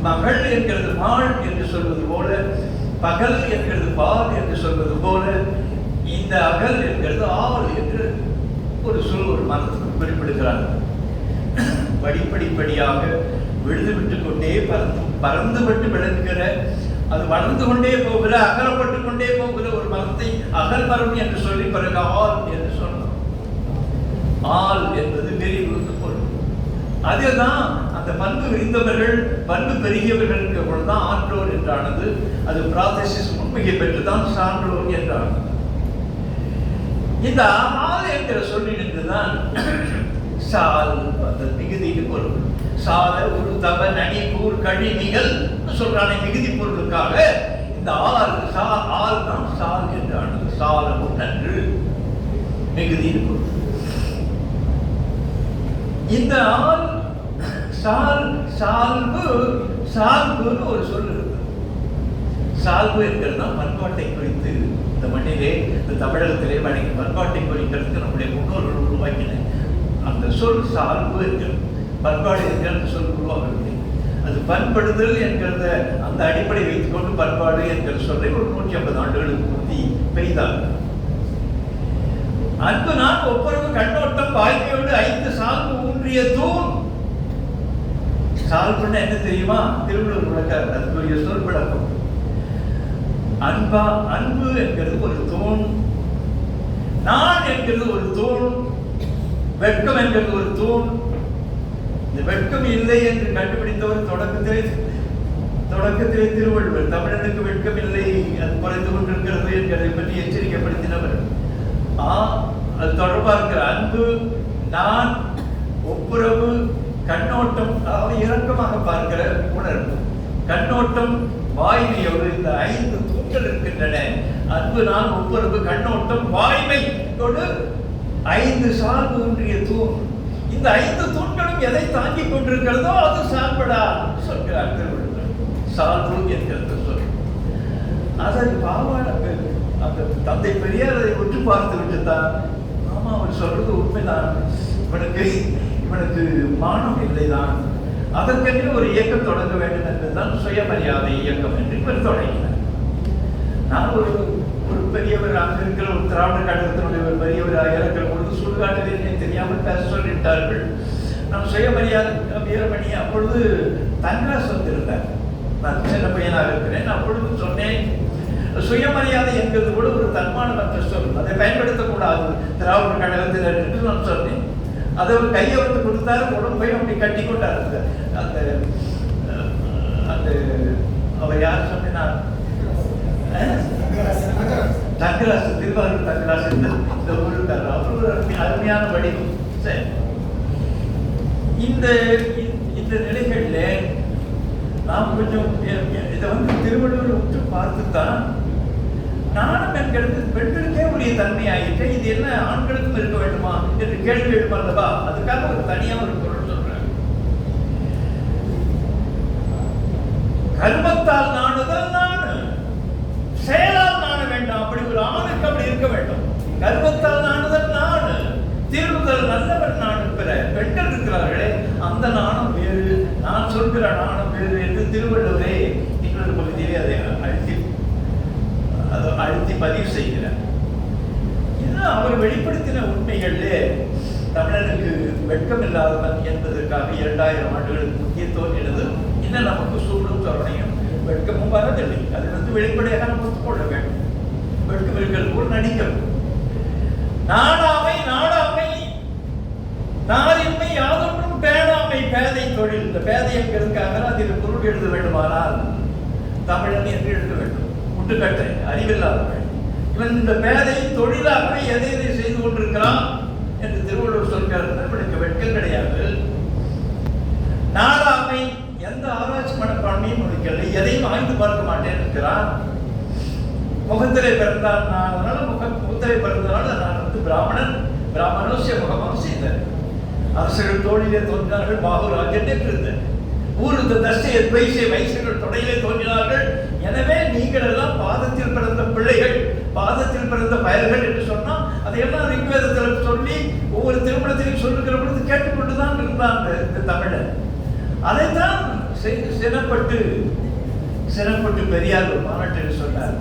Speaker 1: மகள் என்கிறது மாள் என்று சொல்வது போல, பகல் என்கிறது பால் என்று சொல்வது போல, இந்த அகல் என்கிறது ஆள் என்று ஒரு சொல் ஒரு மதத்துக்கு குறிப்பிடுகிறார். படிப்படிப்படியாக விழுது விட்டு கொண்டே பறந்துபட்டு விளங்குகிற, அது வளர்ந்து கொண்டே போகிற, அகலப்பட்டு கொண்டே போகிற ஒரு மரத்தை அகல் மரம் என்று சொல்லி பிறகு ஆள் என்று சொன்னோம். ஆள் என்பது விரிவு பொருள். அதுதான் அந்த பண்பு விரிந்தவர்கள், பண்பு பெருகியவர்களுக்கு பொழுதுதான் ஆன்றோர் என்றானது. அது பிராதசிஸ் முன்மிகை பெற்றுதான் சான்றோர் என்றானது. இந்த ஆள் என்கிற சொல்லிலிருந்துதான் சால் அந்த மிகுதிக்கு பொருள். சால ஒரு தவ நனி கூர் கழி நிகழ் சொல்றானே மிகுதி பொருளுக்காக இந்த ஆள் தான் சால் என்றானது. சாலமும் நன்று மிகுதி பொருள். இந்த ஆள் சால்புன்னு ஒரு சொல் இருக்கு. சால்பு என்கிறது பண்பாட்டை குறித்து இந்த மண்ணிலே, இந்த தமிழகத்திலே பண்பாட்டை குறிக்கிறதுக்கு நம்முடைய முன்னோர்கள் உருவாக்கின அந்த சொல் சால்பு என்கிறது. பண்பாடு என்கிற அந்த சொல் உருவாகவில்லை. அது பண்படுதல் என்கிறத அந்த அடிப்படை வைத்துக் கொண்டு பண்பாடு என்கிற சொல்லை ஒரு 150 ஆண்டுகளுக்கு முந்தி பெய்தார். அன்பு நான் ஒவ்வொரு கண்ணோட்டம் வாய்மையோடு 5 சால்பு ஊன்றிய தூண். சால்புன்னா என்ன தெரியுமா? திருவள்ளுவர் விளக்கார், அதுக்குரிய சொல் விளக்கம். அன்பு என்கிறது ஒரு தூண், நான் என்கிறது ஒரு தூண், வெட்கம் என்கிறது ஒரு தூண். இந்த வெட்கம் இல்லை என்று கண்டுபிடித்தவர் தொடக்கத்திலே திருவள்ளுவர். தமிழனுக்கு வெட்கம் இல்லை, அது குறைந்து கொண்டிருக்கிறது என்பதை பற்றி எச்சரிக்கைப்படுத்தினவர். அது தொடர்பாக இருக்கிற அன்பு, நான், ஒப்புரவு, கண்ணோட்டம், அதாவது இரக்கமாக பார்க்கிற உணர்வு, கண்ணோட்டம், வாய்மையோடு இந்த 5 தூண்கள் இருக்கின்றன. அன்பு, நான், ஒப்புரவு, கண்ணோட்டம், வாய்மை 5 சால்பு ஒன்றிய தூண். இந்த 5 தூண்களும் எதை தாங்கிக் கொண்டிருக்கிறதோ அது சால்படா சொல்கிறார் திருவள்ளுவர். சால்பு என்கிறது சொல். அதை பாவான அந்த தந்தை பெரியார் அதை உற்று பார்த்து விட்டுத்தான், ஆமா அவர் சொல்றது உண்மைதான், இவனுக்கு மானம் இல்லைதான், அதற்கென்று ஒரு இயக்கம் தொடங்க வேண்டும் என்பதுதான் சுயமரியாதை இயக்கம் என்று இவர் தொடங்கினார். நான் ஒரு பெரியவர், அங்கு இருக்கிற ஒரு திராவிட கழகத்தினுடைய ஒரு பெரியவராக இருக்கிற பொழுது சுடுகாட்டிலே தெரியாமல் பேச சொல்லிவிட்டார்கள். நான் சுயமரியாதை வீரமணி அப்பொழுது தங்கராஜ் வந்திருந்தார். நான் சின்ன பையனாக இருக்கிறேன். அப்பொழுது சொன்னேன், சுயமரியாதை என்பது கூட ஒரு தன்மானமற்ற சொல், அதை பயன்படுத்தக்கூடாது திராவிட கழகத்தில் என்று நான் சொன்னேன். அதை ஒரு கையை வந்து கொடுத்தாரு, உடம்பை அப்படி கட்டி கொண்டார். அந்த அந்த அவர் யார் சொன்னார்? தங்கராசு, திருவாரூர் தங்கராசு இந்த ஊருக்காரர். அவர் ஒரு அருமையான வடிவம். சரி, இந்த நிலைகள்ல நாம் கொஞ்சம் இதை வந்து திருவள்ளுவர் உற்று பார்த்துத்தான், நாணம் என்கிறது பெண்களுக்கே உரிய தன்மை ஆகிட்டு, இது என்ன ஆண்களுக்கும் இருக்க வேண்டுமா என்று கேள்வி எழுப்பல்லவா? அதுக்காக ஒரு தனியாக ஒரு பொருள் சொல்றாங்க. கர்மத்தால் நாணுதல் நாணு, செயலால் நாண வேண்டாம். அப்படி ஒரு ஆணுக்கு அப்படி இருக்க வேண்டும். கர்மத்தால் நாணுதல் நாணு, திருவுதல் நல்லவர் நாணு பெற. பெண்கள் இருக்கிறார்களே, அந்த நாணம் வேறு, நான் சொல்கிற நாணம் வேறு என்று திருவள்ளுவரே இன்னொரு பகுதியிலே அதை அழுத்தி பதிவு செய்கிறார். இதுதான் அவர் வெளிப்படுத்தின உண்மைகளிலே தமிழனுக்கு வெட்கம் இல்லாதவன் என்பதற்காக 2000 ஆண்டுகளுக்கு முக்கிய தோன்றினது. இன்னும் நமக்கு சூடும் தவணையும் வெட்கமும் வரதில்லை. அது வந்து வெளிப்படையாக நம்ம ஒத்துக்கொள்ள வேண்டும். வெட்கம் இருக்கிறது போல் நடிக்கணும். நாடாமை நாரின்மை யாதொன்றும் பேடாமை பேதை தொழில். இந்த பேதை என்கிறதுக்காக அதில் பொருள் எழுத வேண்டுமானால் தமிழன் என்று எழுத வேண்டும். முட்டுக்கட்டை, அறிவில்லாதவன் இவன் இந்த பேதை தொழிலாகவே எதை செய்து கொண்டிருக்கிறான் என்று திருவள்ளுவர் சொல்கிறார். இவனுக்கு வெட்கம் கிடையாது. நாடாமை, எந்த ஆராய்ச்சி மனப்பான்மையும் முடிக்கவில்லை, எதையும் ஆய்ந்து பார்க்க மாட்டேன் இருக்கிறான். முகத்திலே பிறந்தான் நான், அதனால முகத்திலே பிறந்தனால நான் வந்து பிராமணன், பிராமணோசிய முகமம் செய்தேன். அரசர்கள் தோளிலே தோன்றினார்கள், பாகுராஜ் என்று இருந்தது. ஊருத்த தஸ்ய வைசிய வைசியர்கள் தொடையிலே தோன்றினார்கள். எனவே நீங்கள் எல்லாம் பாதத்தில் பிறந்த பிள்ளைகள், பாதத்தில் பிறந்த பயல்கள் என்று சொன்னால் அதையெல்லாம் ரிக்வேதத்தில் சொல்லி ஒவ்வொரு திருமணத்திலையும் சொல்லுகிற பொழுது கேட்டுக்கொண்டுதான் இருந்தான் இந்த தமிழர். அதைத்தான் சினப்பட்டு பெரியார் ஒரு மாநாட்டில் சொன்னார்.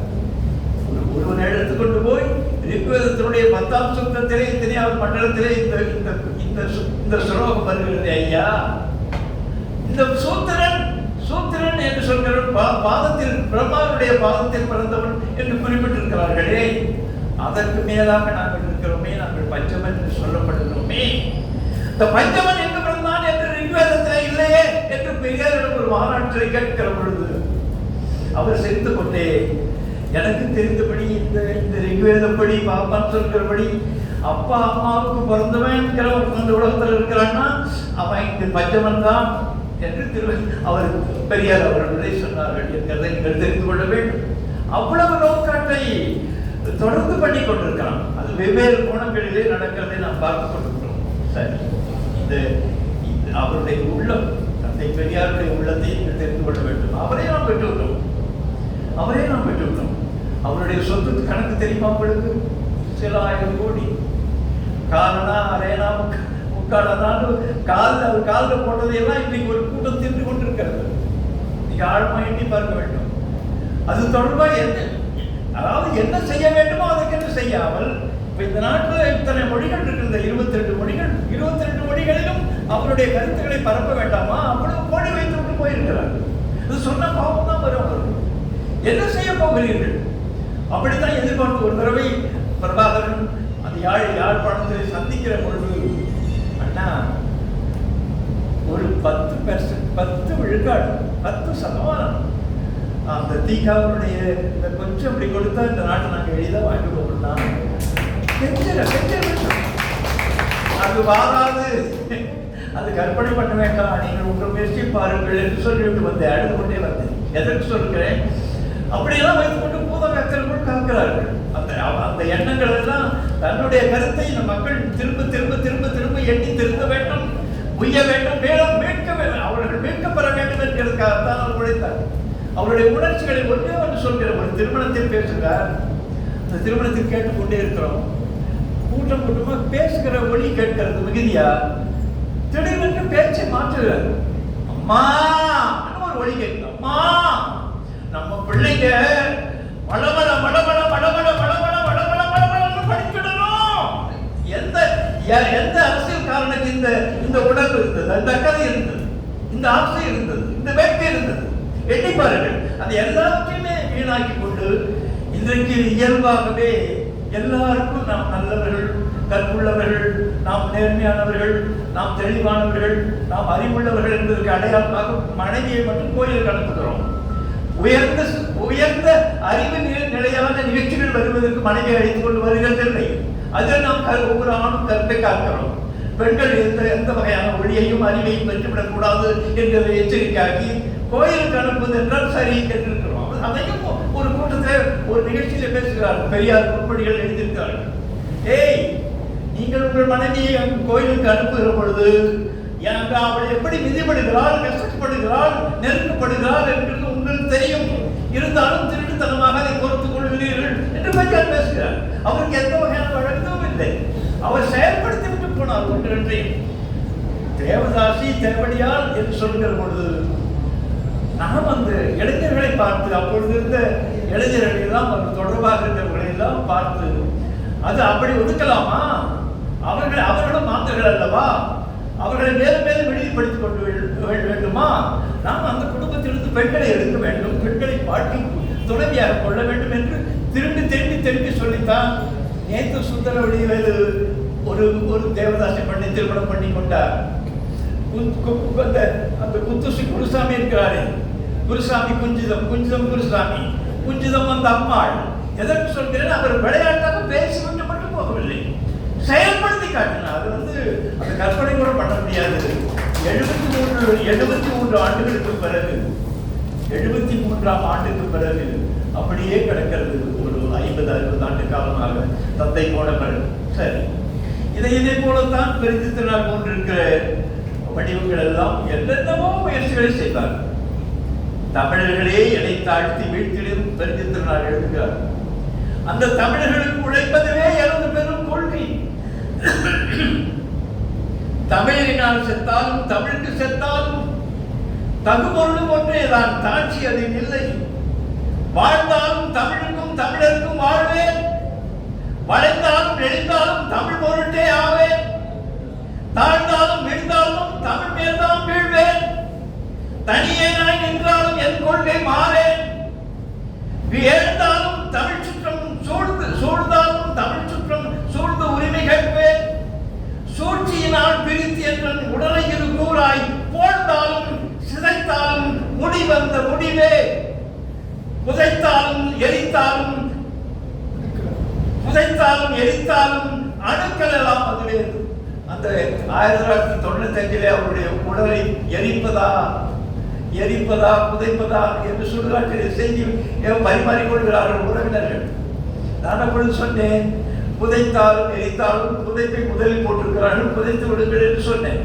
Speaker 1: ஒருவன் எடுத்துக்கொண்டு போய் ரிக்வேதத்தினுடைய 10ஆம் சூத்திரத்திலே இத்தனையாவது மண்டலத்திலே இந்த சுலோகம் வருகிறது. ஐயா, இந்த சூத்திரன் என்று சொல்கிற பாதத்தில் பிரம்மாவுடைய பாதத்தில் பிறந்தவன் என்று குறிப்பிட்டிருக்கிறார்களே, அதற்கு மேலாக நாங்கள் இருக்கிறோமே, நாங்கள் பஞ்சமன் என்று சொல்லப்படுகிறோமே. இந்த பஞ்சமன் எங்கு பிறந்தான் என்று ரிக்வேதத்தில் இல்லையே என்று பெரியாரிடம் ஒரு மாநாட்டை கேட்கிற பொழுது அவர் சிரித்து கொண்டே, எனக்கு தெரிந்தபடி இந்த ரிக்வேதப்படி பாப்பான் சொல்கிறபடி அப்பா அம்மாவுக்கு பிறந்தவன் இந்த உலகத்தில் இருக்கிறான்னா அவன் இங்கு பஞ்சமன் தான் என்று அவர் பெரியார் அவர்களே சொன்னார்கள் என்கிறதை நீங்கள் தெரிந்து கொள்ள வேண்டும். அவ்வளவு நோக்காட்டை தொடர்ந்து பண்ணி கொண்டிருக்கலாம். அது வெவ்வேறு கோணங்களிலே நடக்கிறதை நாம் பார்த்து கொண்டிருக்கிறோம். சரி, இந்த அவருடைய உள்ளம், தந்தை பெரியாருடைய உள்ளத்தை நீங்கள் தெரிந்து கொள்ள வேண்டும். அவரே நாம் பெற்றுவிட்டோம். அவருடைய சொத்து கணக்கு தெரியுமா உங்களுக்கு? சில 1000 கோடி. காலனா அரையனா முக்காலனாலும் காலில் போட்டதையெல்லாம் இன்னைக்கு ஒரு கூட்டம் தின்று கொண்டிருக்கிறது. நீங்க ஆழமா எண்ணி பார்க்க வேண்டும். அது தொடர்பாக என்ன செய்ய வேண்டுமோ அதற்கென்று செய்யாமல், இப்ப இந்த நாட்டில் இத்தனை மொழிகள் இருக்கிறது, 22 மொழிகள். 22 மொழிகளிலும் அவருடைய கருத்துக்களை பரப்ப வேண்டாமா? அவ்வளவு கோடி வைத்து விட்டு போயிருக்கிறார். இது சொன்ன பாவம் தான் வரும். அவர்கள் என்ன செய்ய போகிறீர்கள்? அப்படித்தான் எதிர்பார்த்து ஒரு தடவை பிரபாகரன் அந்த யாழ்ப்பாணத்தில் சந்திக்கிற பொழுது, அண்ணா ஒரு 10% விழுக்காடு 10% அந்த தீகாவுடைய இந்த கொஞ்சம் அப்படி கொடுத்தா இந்த நாட்டை நாங்கள் எளிதாக வாங்கிடுவோம்னா அது வாராது, அது கற்பனை பண்ண வேண்டாம், நீங்கள் உங்கள் முயற்சி பாருங்கள் என்று சொல்லிவிட்டு வந்தேன். அழுது கொண்டே வந்தேன். எதற்கு சொல்கிறேன்? அப்படியெல்லாம் வைத்துக்கொண்டு பூதகத்தில் காக்கிறார்கள். அந்த எண்ணங்கள் எல்லாம் தன்னுடைய கருத்தை இந்த மக்கள் திரும்ப திரும்ப திரும்ப திரும்ப எண்ணி திருத்த வேண்டும், உய்ய வேண்டும், மேலும் மீட்க வேண்டும், அவர்கள் மீட்கப்பெற வேண்டும் என்கிறதுக்காகத்தான் அவர் உழைத்தார். அவருடைய உணர்ச்சிகளை ஒன்றே ஒன்று சொல்கிற ஒரு திருமணத்தில் பேசுகிறார். அந்த திருமணத்தில் கேட்டுக்கொண்டே இருக்கிறோம். கூட்டமா பேசுகிற ஒளி கேட்கிறது மிகுதியா. திடீரென்று பேச்சை மாற்றுகிறார். அம்மா ஒரு ஒளி கேட்கும். அம்மா, நம்ம பிள்ளைங்க வளவள வளவள வளவள வளவள வளவள வளவளன்னு படிக்கணும். எந்த அரசியல்காரனுக்கு இந்த உணர்வு இருந்தது, அந்த அக்கறை இருந்தது, இந்த ஆசை இருந்தது, இந்த வேட்கை இருந்தது? எண்ணி பாருங்கள். அது எல்லாத்தையுமே வீணாக்கி கொண்டு இன்றைக்கு இயல்பாகவே எல்லாருக்கும் நாம் நல்லவர்கள், கற்புள்ளவர்கள், நாம் நேர்மையானவர்கள், நாம் தெளிவானவர்கள், நாம் அறிவுள்ளவர்கள் என்பதற்கு அடையாளமாக மனைவியை மட்டும் கோயிலுக்கு அனுப்புகிறோம். உயர்ந்த அறிவு நிலையான நிகழ்ச்சிகள் வருவதற்கு மனைவியை அழைத்துக் கொண்டு வருகிறதில்லை. அதில் நாம் ஒவ்வொரு ஆணும் கருத்தை காக்கிறோம். பெண்கள் எந்த வகையான ஒளியையும் அறிவையும் பெற்றுவிடக் கூடாது என்பதை எச்சரிக்கையாக்கி கோயிலுக்கு அனுப்புவது என்றால் சரி என்றிருக்கிறோம். அதையும் ஒரு கூட்டத்தில் ஒரு நிகழ்ச்சியில பேசுகிறார்கள். பெரியார் உட்படிகள் எழுதியிருக்கிறார்கள். நீங்கள் உங்கள் மனைவியை கோயிலுக்கு அனுப்புகிற பொழுது அவள் எப்படி விதிப்படுகிறாள், கஷ்டப்படுகிறாள், நெருக்கப்படுகிறாள் என்று உங்களுக்கு தெரியும். இருந்தாலும் திருட்டுத்தனமாக அதை பொறுத்துக் கொள்கிறீர்கள் என்று பெரியார் பேசுகிறார். அவருக்கு எந்த வகையான வழக்கமும் இல்லை. அவர் செயல்படுத்தி விட்டு போனார். ஒன்றையும் தேவதாசி தேவடியால் என்று சொல்கிற பொழுது நாம் அந்த இளைஞர்களை பார்த்து, அப்பொழுது இருந்த இளைஞர்களை எல்லாம் அவர் தொடர்பாக இருக்கிறவர்களை எல்லாம் பார்த்து அது அப்படி ஒதுக்கலாமா? அவர்களும் மாந்தர்கள் அல்லவா? அவர்களை மேலும் மேலும் விடுதிப்படுத்திக் கொண்டு வேண்டுமா? நாம் அந்த குடும்பத்திலிருந்து பெண்களை எடுக்க வேண்டும், பெண்களை பாட்டி துணைவியாக கொள்ள வேண்டும் என்று திரும்பி சொல்லித்தான் நேற்று சுந்தரவழியில் ஒரு தேவதாசி பண்ணி திருமணம் பண்ணி கொண்டார். அந்த குத்துசி குருசாமி இருக்கிறாரே, குருசாமி குஞ்சிதம் குருசாமி அந்த அம்மாள். எதற்கு சொல்கிறேன்? அவர் விளையாட்டாக பேசிவிட்டு மட்டும் போகவில்லை, செயல்படுத்தி காட்டினார். அது அந்த கற்பனை கூட பண்ண முடியாது. 73 ஆண்டுகளுக்கு பிறகு, 73ஆம் ஆண்டுக்கு பிறகு அப்படியே கிடக்கிறது. ஒரு 50-60 ஆண்டு காலமாக தந்தை போனவர். சரி, இதை போலத்தான் பெருந்தி திருநாள் போன்றிருக்கிற வடிவங்கள் எல்லாம் என்னென்னவோ முயற்சிகளை செய்தார். தமிழர்களே எடை தாழ்த்தி வீழ்த்திடும் பெருந்தி திருநாள் எழுதுகிறார். அந்த தமிழர்களுக்கு உழைப்பதுவே எனது பெரும் கொள்கை. தமிழினால் செத்தாலும் தமிழுக்கு செத்தாலும் தகுபொருளும் ஒன்றேதான், தாட்சி அதில் இல்லை. வாழ்ந்தாலும் தமிழுக்கும் தமிழருக்கும் வாழ்வேன், வளைந்தாலும் நெளிந்தாலும் தமிழ் பொருட்டே ஆவேன், தாழ்ந்தாலும் விழுந்தாலும் தமிழ் மேல்தான் வீழ்வேன், தனியே நாய் நின்றாலும் என் கொள்கை மாறேன், எழுந்தாலும் தமிழ் சுற்றம் சூழ்ந்தாலும் தமிழ் சுற்றம் சூழ்ந்து உரிமை கேட்பேன், சூழ்ச்சியினால் பிரித்து என்ற உடலை இரு கூறாய் போழ்ந்தாலும் சிதைத்தாலும் முடிவந்த முடிவே, புதைத்தாலும் எரித்தாலும் அணுக்கள் எல்லாம் அதுவே. அந்த 1995 அவருடைய உடலை எரிப்பதா புதைப்பதா என்று சுடுகாட்டிலே செய்தி பரிமாறிக்கொள்கிறார்கள் உறவினர்கள். நான் அப்பொழுது சொன்னேன், புதைத்தாலும் எரித்தாலும் புதைப்பை முதலில் போட்டிருக்கிறார்கள், புதைத்து விடுங்கள் என்று சொன்னேன்.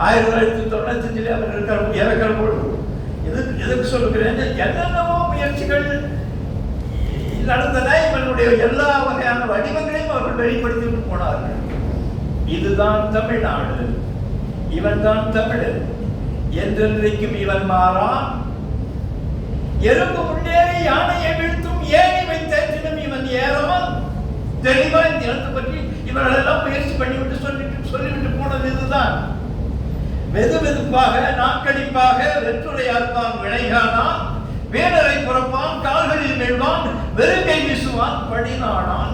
Speaker 1: 1995 அவர் இறக்கிற பொழுது எதுக்கு சொல்லுகிறேன், என்னென்னவோ முயற்சிகள் நடந்தன. இவனுடைய எல்லா வகையான வடிவங்களையும் அவர்கள் வெளிப்படுத்தி போனார்கள். இதுதான் தமிழ்நாடு, இவன் தான் தமிழன் என்றென்றைக்கும் இவன் மாறான். எறும்பு முன்னேறி யானையை வீழ்த்தும் ஏணி வைத்தினும் இவன் ஏறான். தெளிவா இந்த இடத்தை பற்றி இவர்களெல்லாம் முயற்சி பண்ணிவிட்டு சொல்லிவிட்டு போனது இதுதான். வெது வெதுப்பாக நாக்கடிப்பாக வெற்றுரையார்த்தான் விளைகானான், வேடரை புறப்பான் கால்களில் வீழ்வான், வெறுங்கை வீசுவான் படினானான்.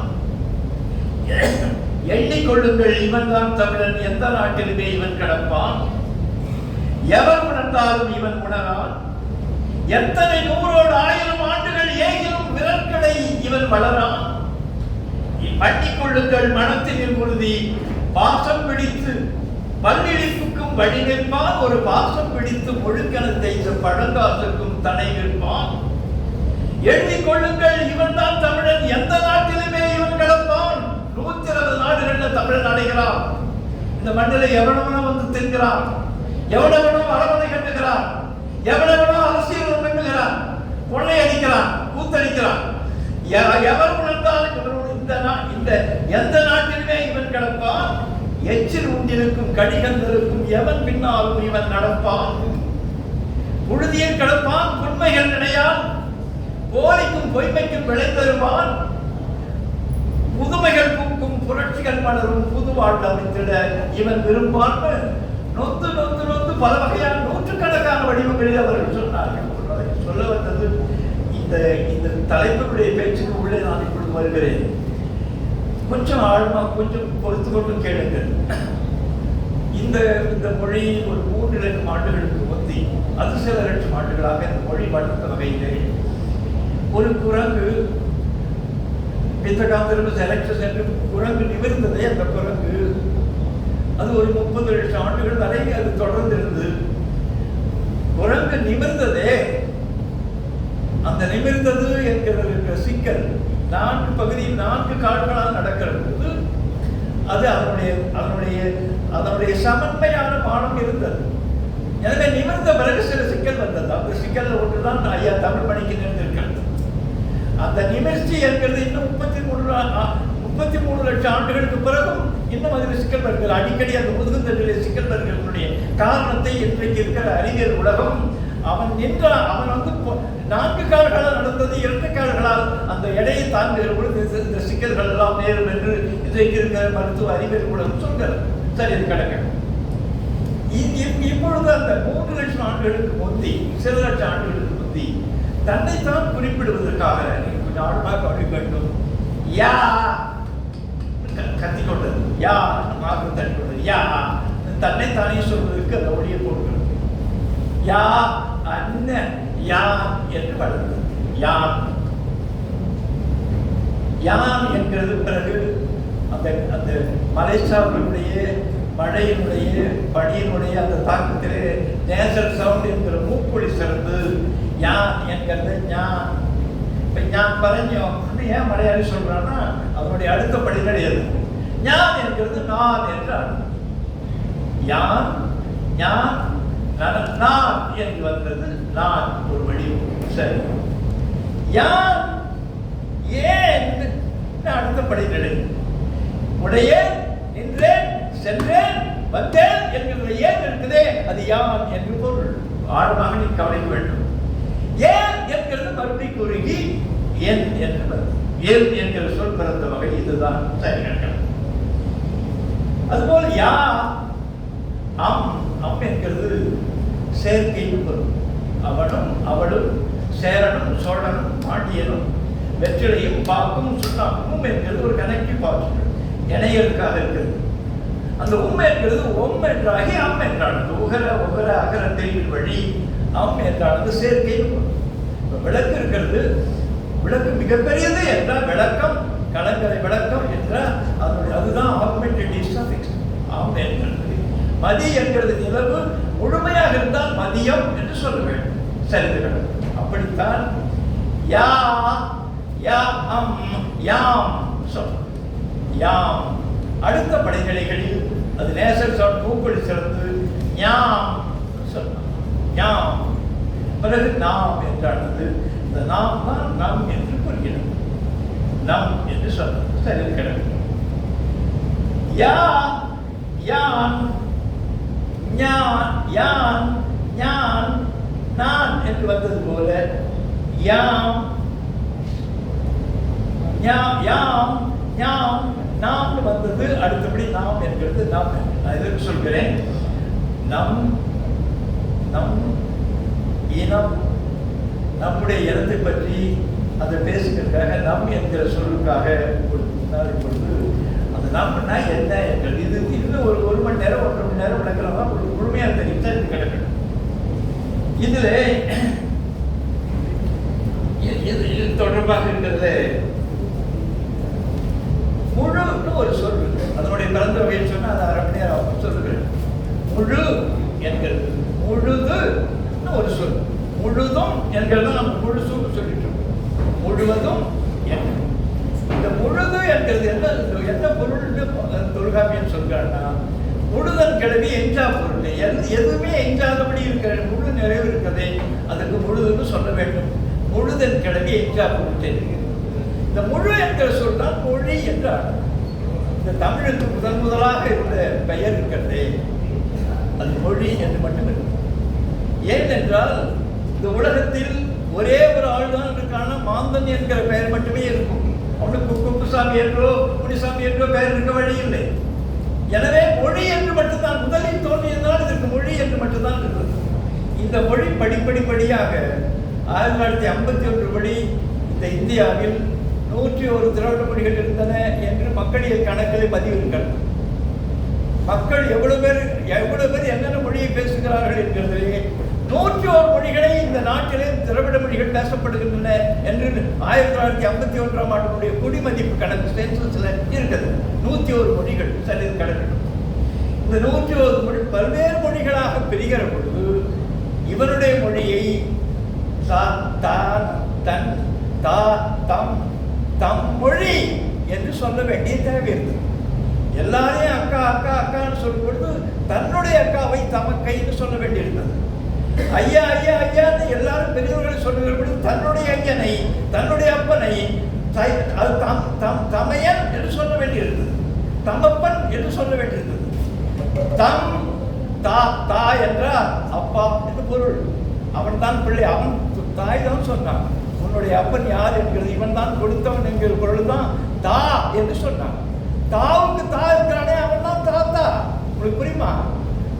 Speaker 1: எண்ணிக்கொள்ளுங்கள், இவன் தான் தமிழன், எந்த நாட்டிலுமே இவன் கிடப்பான். எவர் உணர்ந்தாலும் இவன் உணரான். எத்தனை 100,000 ஆண்டுகள் ஏகிலும் விரற்களை இவன் வளரான். பண்ணிக்கொள்ளுங்கள் மனத்தினில் உறுதி, பாசம் பிடித்து பல்லிழிப்புக்கும் வழி நிற்பான், ஒரு பாசம் பிடித்து ஒழுக்கணத்தை பழங்காசுக்கும் தடை நிற்பான். எழுதிக் கொள்ளுங்கள், இவன் தான் தமிழன், எந்த நாட்டிலுமே இவன் கிடப்பான். 120 நாடுகளில் தமிழன் அடைகிறான். இந்த மண்ணில எவனவனோ வந்து தின்கிறான், எவனவனோ அரவணை கட்டுகிறான், எவனவனோ அரசியல் பண்ணுகிறான், கொள்ளையடிக்கிறான், கூத்தடிக்கிறான். எவர் உணர்ந்தாலும் இந்த எந்த நாட்டிலுமே இவன் கிடப்பான். எச்சில் உண்டிருக்கும் கடிகந்தருக்கும் எவன் பின்னாலும் இவன் நடப்பான். புழுதியில் கிடப்பான், உண்மைகள் நினையான், போலிக்கும் பொய்மைக்கும் விளை தருவான். புதுமைகள் பூக்கும் புரட்சிகள் மலரும் புது வாழ்வு அமைத்திட இவன் விரும்பான். நொந்து நொந்து நொந்து பல வகையான 100கணக்கான வடிவங்களில் அவர்கள் சொன்னார்கள். சொல்ல வந்தது இந்த தலைப்புடைய பேச்சுக்கு உள்ளே நான் இப்பொழுது வருகிறேன். கொஞ்சம் ஆழமா கொஞ்சம் பொறுத்து கொண்டு கேளுங்கள். இந்த மொழி ஒரு 3 லட்சம் ஆண்டுகளுக்கு முந்தி, அது சில லட்சம் ஆண்டுகளாக இந்த மொழி வளர்ந்த வகையிலே ஒரு குரங்கு பித்தகாந்திரம் செலக்ஷன் என்று குரங்கு நிமிர்ந்ததே. அந்த குரங்கு அது ஒரு 30 லட்சம் ஆண்டுகள் வரை அது தொடர்ந்து இருந்து குரங்கு நிமிர்ந்ததே. அந்த நிமிர்ந்தது என்கிற சிக்கல் 4 பகுதியில் 4 கால்களால் நடக்கிற போது அது அதனுடைய சமன்மையான பாடம் இருந்தது. எனவே நிமிர்ந்த பிறகு சில சிக்கல் வந்தது. அந்த சிக்கல் ஒன்றுதான் ஐயா தமிழ் பணிக்கு நிறுத்திருக்கிறது. அந்த நிமிர்ச்சி என்கிறது இன்னும் 33 லட்சம் ஆண்டுகளுக்கு பிறகும் இன்னும் அதில் சிக்கல் வருகிறது. அடிக்கடி அந்த முதுகுந்தண்டிலே சிக்கல் வருகிறதுடைய காரணத்தை இன்றைக்கு இருக்கிற அறிவியல் உலகம் அவன் 4 கால்களால் நடந்தது 2 கால்களால் அந்த எடையை தாங்குகிற பொழுது இந்த சிக்கல்கள் எல்லாம் நேரும் என்று இன்றைக்கு இருக்கிற மருத்துவ அறிவியல் உலகம் சொல்கிறது. சரி, அது கிடக்க. இப்பொழுது அந்த 3 லட்சம் ஆண்டுகளுக்கு முந்தி, சில லட்சம் ஆண்டுகளுக்கு முந்தி தன்னைத்தான் குறிப்பிடுவதற்காக கொஞ்சம் ஆழமாக கவனி வேண்டும். யா கத்திக்கொண்டது, யா மார்க்கம் தட்டிக்கொண்டது, யா தன்னைத்தானே சொல்வதற்கு அந்த ஒளியை போடுகிறது. யா அன்ன யான் என்று வளர்ந்தது. யான் என்கிறது பிறகு அந்த மலைச்சாரலுடைய மழையினுடைய பனியினுடைய அந்த தாக்கத்திலே நேசல் சவுண்ட் என்கிற மூப்பொழி சிறந்து யான் என்கிறது ஞான். ஞான் பரஞ்சோம் ஏன் மலையாளி சொல்றான்னா அதனுடைய அடுத்த படிநிலை அது. ஞான் என்கிற என்கிறது நான் என்று அர்த்தம். யான் ஞான் நான் என்று வந்தது நான் ஒரு வடிவம். சரி, யான் ஏன் அடுத்த படிநிலை. உடையேன், நின்றேன், சென்றேன், வந்தேன் என்கிற ஏன் இருக்குதே அது யான் என்று பொருள். ஆழமாக நீ கவனிக்க வேண்டும். ஏன் என்கிறது மறுபடி குறுகி என் என்று ஏன் என்கிற சொல் பிறந்த வகை இதுதான். சரி, அதுபோல் யா அம் என்கிறது சேர்க்கைன்னு பொருள். அவனும் அவளும் சேரனும் சோழனும் பாண்டியனும் வெற்றிலையும் பாக்கும் சுண்ணாக்கும் என்கிறது ஒரு கனெக்டிவ் பாசிட்டிவ் இணையதுக்காக இருக்கிறது. அந்த என்கிறது என்றாகி அம் என்றானது. உகர அகர தெரிவில் வழி அம் என்றானது சேர்க்கை. விளக்கு இருக்கிறது. விளக்கு மிகப்பெரியது என்றால் விளக்கம், கலங்கரை விளக்கம் என்றால் அதுதான் ஆக்மெண்டட் ஆம் என்கிறது. மதி என்கிறது நிலவு முழுமையாக இருந்தால் மதியம் என்று சொல்ல வேண்டும். சரிது. அப்படித்தான் யா யா அம் யாம் சொல். யாம் அடுத்த படிநிலைகளில் அது நேசர் சொல் பூப்பொழி சிறந்து ஞாம் சொன்னார். ஞாம் பிறகு நாம் என்றானது. இந்த நாம் தான் நம் என்று கூறுகிறது. நம் என்று சொன்னார். சரி, கிடக்கு. யா யான் ஞான் யான் ஞான் நான் என்று வந்தது போல யாம் யாம் ஞாம் நாம் வந்தது. அடுத்தபடி நாம் என்கிறது நாம். நான் எதற்கு சொல்கிறேன்? நம் நம் இனம் நம்முடைய இனத்தை பற்றி அதை பேசுகிறதுக்காக நம் என்கிற சொல்லுக்காக இப்பொழுது அந்த நம்மனா என்ன என்கிறது இது இன்னும் ஒரு மணி நேரம் 1.5 மணி நேரம் விளக்கலாம். முழுமையாக தெரியும். இது கிடக்கணும். இதுல இது தொடர்பாக இருக்கிறது முழுன்னு ஒரு சொல் இருக்கு. அதனுடைய பிறந்த வகையில் சொன்னால் அது 1/2 மணி நேரம் சொல்லுங்கள். முழு என்கிறது முழுது ஒரு சொல். முழுதும் என்கிறது நம்ம முழுசுன்னு சொல்லிட்டோம். முழுவதும் இந்த முழுது என்கிறது என்ன பொருள்னு தொல்காப்பியன் சொல்றாருன்னா முழுதன் கிழவி எஞ்சா பொருள். எதுவுமே எஞ்சாதபடி இருக்கிற முழு நிறைவு இருக்கிறதே அதுக்கு முழுதுன்னு சொல்ல வேண்டும். முழுதன் கிழவி எஞ்சா பொருள் தெரிகிறது. இந்த முழு என்கிற சொல் தான் மொழி என்றார். இந்த தமிழுக்கு முதலாக இருந்த பெயர் இருக்கிறதே அது மொழி என்று மட்டும் இருக்கு. ஏனென்றால் இந்த உலகத்தில் ஒரே ஒரு ஆள் தான் இருக்கான மாந்தன் என்கிற பெயர் மட்டுமே இருக்கும். அவனுக்கு குப்புசாமி என்றோ முனிசாமி என்றோ பெயர் இருக்க வழி இல்லை. எனவே மொழி என்று மட்டும்தான் முதலில் தோன்றியதால் இதற்கு மொழி என்று மட்டும்தான் இருக்கிறது. இந்த மொழி படிப்படியாக 1951 படி இந்த இந்தியாவில் 101 திராவிட மொழிகள் இருந்தன என்று மக்களியல் கணக்கில் பதிவு இருக்கிறது. மக்கள் எவ்வளவு பேர் என்னென்ன மொழியை பேசுகிறார்கள் என்கிறது 101 மொழிகளை இந்த நாட்டிலே திராவிட மொழிகள் பேசப்படுகின்றன என்று 1951ஆம் ஆண்டுடைய குடிமதிப்பு கணக்கு சென்சஸ்ல இருக்குது. 101 மொழிகள். சரி, கணக்கு. இந்த 101 மொழி பல்வேறு மொழிகளாக பிரிகிற பொழுது இவருடைய மொழியை தம் மொழி என்று சொல்ல வேண்டிய தேவை இருந்தது. எல்லாரையும் அக்கா அக்கா அக்கான்னு சொல்லும் பொழுது தன்னுடைய அக்காவை தமக்கைன்னு சொல்ல வேண்டியிருந்தது. ஐயா ஐயா ஐயான்னு எல்லாரும் பெரியவர்களை சொல்லுகிற பொழுது தன்னுடைய ஐயனை தன்னுடைய அப்பனை தமையன் என்று சொல்ல வேண்டியிருந்தது. தமப்பன் என்று சொல்ல வேண்டியிருந்தது. தம் தா என்றால் அப்பா என்று பொருள். அவன் தான் பிள்ளை. அவன் தாய் தான் சொன்னான். உன்னுடைய அப்பன் யார் என்கிறது இவன் தான் கொடுத்தவன் என்கிற பொருள் தான் தா என்று சொன்னான். தாவுக்கு தா இருக்கிறானே அவன் தான் தாத்தா. உங்களுக்கு புரியுமா?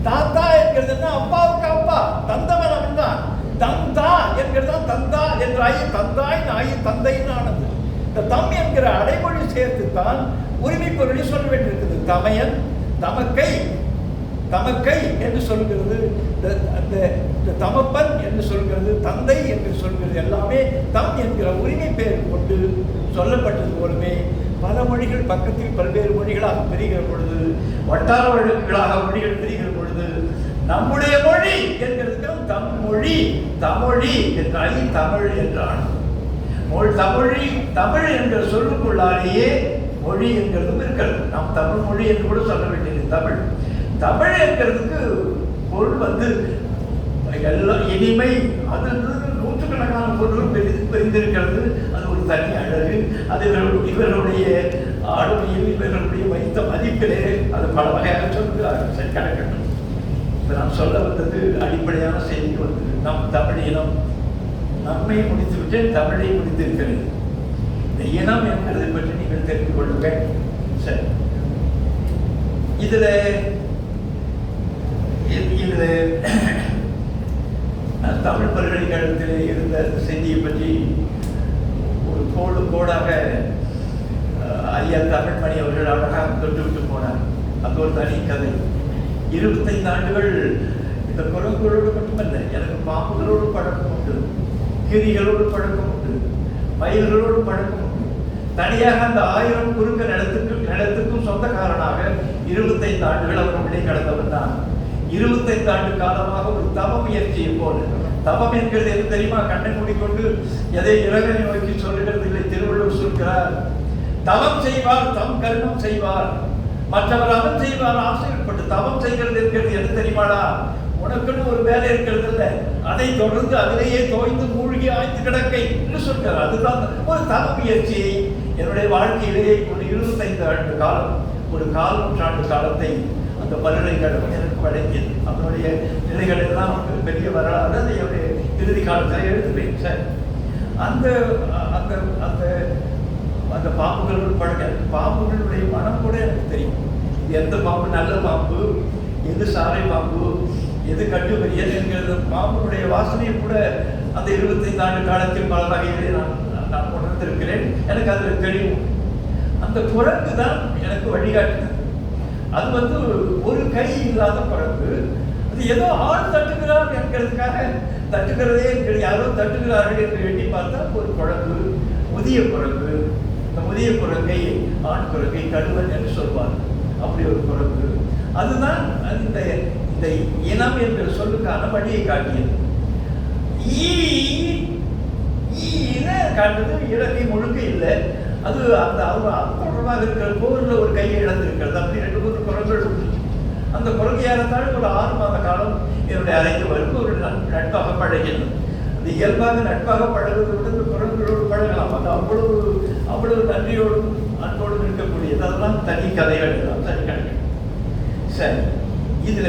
Speaker 1: தாத்தா என்கிறதுனா அப்பாவுக்கு அப்பா, தந்தவன் அவன் தான். தந்தா என்கிறது தந்தா என்றாயி தந்தாய் நாயி தந்தைன்னு ஆனது. இந்த தம் என்கிற அடைமொழி சேர்த்து தான் உரிமை பொருளை சொல்ல வேண்டியிருக்குது. தமையன் தமக்கை என்று சொல்கிறது. இந்த தமப்பன் என்று சொல்கிறது, தந்தை என்று சொல்கிறது எல்லாமே தம் என்கிற உரிமை பெயர் கொண்டு சொல்லப்பட்டது போலவே பல மொழிகள் பக்கத்தில் பல்வேறு மொழிகளாக பிரிகிற பொழுது, வட்டார வழக்குகளாக மொழிகள் பிரிகிற பொழுது நம்முடைய மொழி என்கிறதுக்கு தம் மொழி தமிழி என்றால் தமிழ் என்றான். தமிழ் என்ற சொல்லுக்குள்ளாலேயே மொழி என்கிறதும் இருக்கிறது. நாம் தமிழ் மொழி என்று கூட சொல்ல வேண்டியது. தமிழ் தமிழ் என்கிறதுக்கு பொருள் வந்து எல்லாம் இனிமை. அது நூற்றுக்கணக்கான பொருளும் பிரிந்திருக்கிறது. அது ஒரு தனி அழகு. அது இவர்களுடைய ஆளுமையில் இவர்களுடைய வைத்த மதிப்பிலே அது பல வகையாக சொல்கிறார்கள். சரி, கணக்கட்டும். இப்போ நான் சொல்ல வந்தது அடிப்படையான செய்தி வந்து நம் தமிழ் இனம் நம்மை முடித்துவிட்டு தமிழை முடித்திருக்கிறது. இந்த இனம் என்பதை பற்றி நீங்கள் தெரிந்து கொள்ள வேண்டும். சரி, இதுல தமிழ் பல்கலைக்கழகத்திலே இருந்த செய்தியை பற்றி ஒரு கோடாக ஐயா தமிழ்மணி அவர்கள் அழகாக தொட்டுவிட்டு போனார். அது ஒரு தனி கதை. 25 ஆண்டுகள் இந்த குரங்குகளோடு மட்டுமல்ல, எனக்கு பாம்புகளோடு பழக்கம் உண்டு, கிரிகளோடு பழக்கம் உண்டு, மயில்களோடு பழக்கம் உண்டு. தனியாக அந்த 1000 குறுக்க நிலத்துக்கும் சொந்தக்காரனாக 25 ஆண்டுகள் அவர் உள்ளே கடந்தவர் தான். 25 ஆண்டு காலமாக ஒரு தவ முயற்சியை போல. தவம் என்கிறது எது தெரியுமா? கண்ணை மூடிக்கொண்டு எதை இறைவனை நோக்கி சொல்லுகிறது இல்லை. திருவள்ளுவர் சொல்கிறார், தவம் செய்வார் தம் கர்மம் செய்வார், மற்றவர் அவன் செய்வார் ஆசைப்பட்டு. தவம் செய்கிறது என்கிறது எது தெரியுமாடா? உனக்குன்னு ஒரு வேலை இருக்கிறது இல்லை, அதை தொடர்ந்து அதிலேயே தோய்ந்து மூழ்கி ஆய்ந்து கிடக்கை என்று சொல்கிறார். அதுதான் ஒரு தவ முயற்சியை என்னுடைய வாழ்க்கையிலேயே ஒரு 25 ஆண்டு காலம், ஒரு 4 நூற்றாண்டு காலத்தை அந்த பல்கலைக்கழகம் எனக்கு வழங்கியது. அதனுடைய நிலைகள் எல்லாம் பெரிய வரலாறு. அதை என்னுடைய இறுதி காலத்தில் எழுதுவேன். சார், அந்த அந்த அந்த அந்த பாம்புகளோடு பழக, பாம்புகளுடைய மனம் கூட எனக்கு தெரியும். எந்த பாம்பு நல்ல பாம்பு, எது சாலை பாம்பு, எது கட்டுவரியல் என்கிறது பாம்புடைய வாசனையை கூட அந்த 25 ஆண்டு காலத்தில் பல வகையிலே நான் உணர்ந்திருக்கிறேன். எனக்கு அதில் தெரியும். அந்த குரங்கு தான் எனக்கு வழிகாட்டினது. அது வந்து ஒரு கை இல்லாத குரங்கு. அது ஏதோ ஆள் தட்டுகிறார் என்கிறதுக்காக தட்டுகிறதே யாரோ தட்டுகிறார்கள் என்று எண்ணி பார்த்தா ஒரு குரங்கு, முதிய குரங்கு. இந்த முதிய குரங்கை ஆண் குரங்கை கடுவன் என்று சொல்வார். அப்படி ஒரு குரங்கு. அதுதான் இந்த இந்த இனம் என்ற சொல்லுக்கான வழியை காட்டியது. காட்டுறது இலக்கை முழுக்க இல்லை. அது அந்த தொடர்பாக இருக்கிற போரில் ஒரு கையை இழந்திருக்கிறது. அப்படி 2-3 குரங்குகள் உண்டு. அந்த குரங்கு ஏறத்தாலும் ஒரு 6 மாத காலம் என்னுடைய அறைக்கு வரும் ஒரு நட்பாக பழகினது. அது இயல்பாக நட்பாக பழகுவதை விட இந்த குரங்குகளோடு பழகலாம். அது அவ்வளவு நன்றியோடும் அன்போடும் இருக்கக்கூடியது. அதெல்லாம் தனி கதைகள் எல்லாம் தனி கதைகள். சரி, இதுல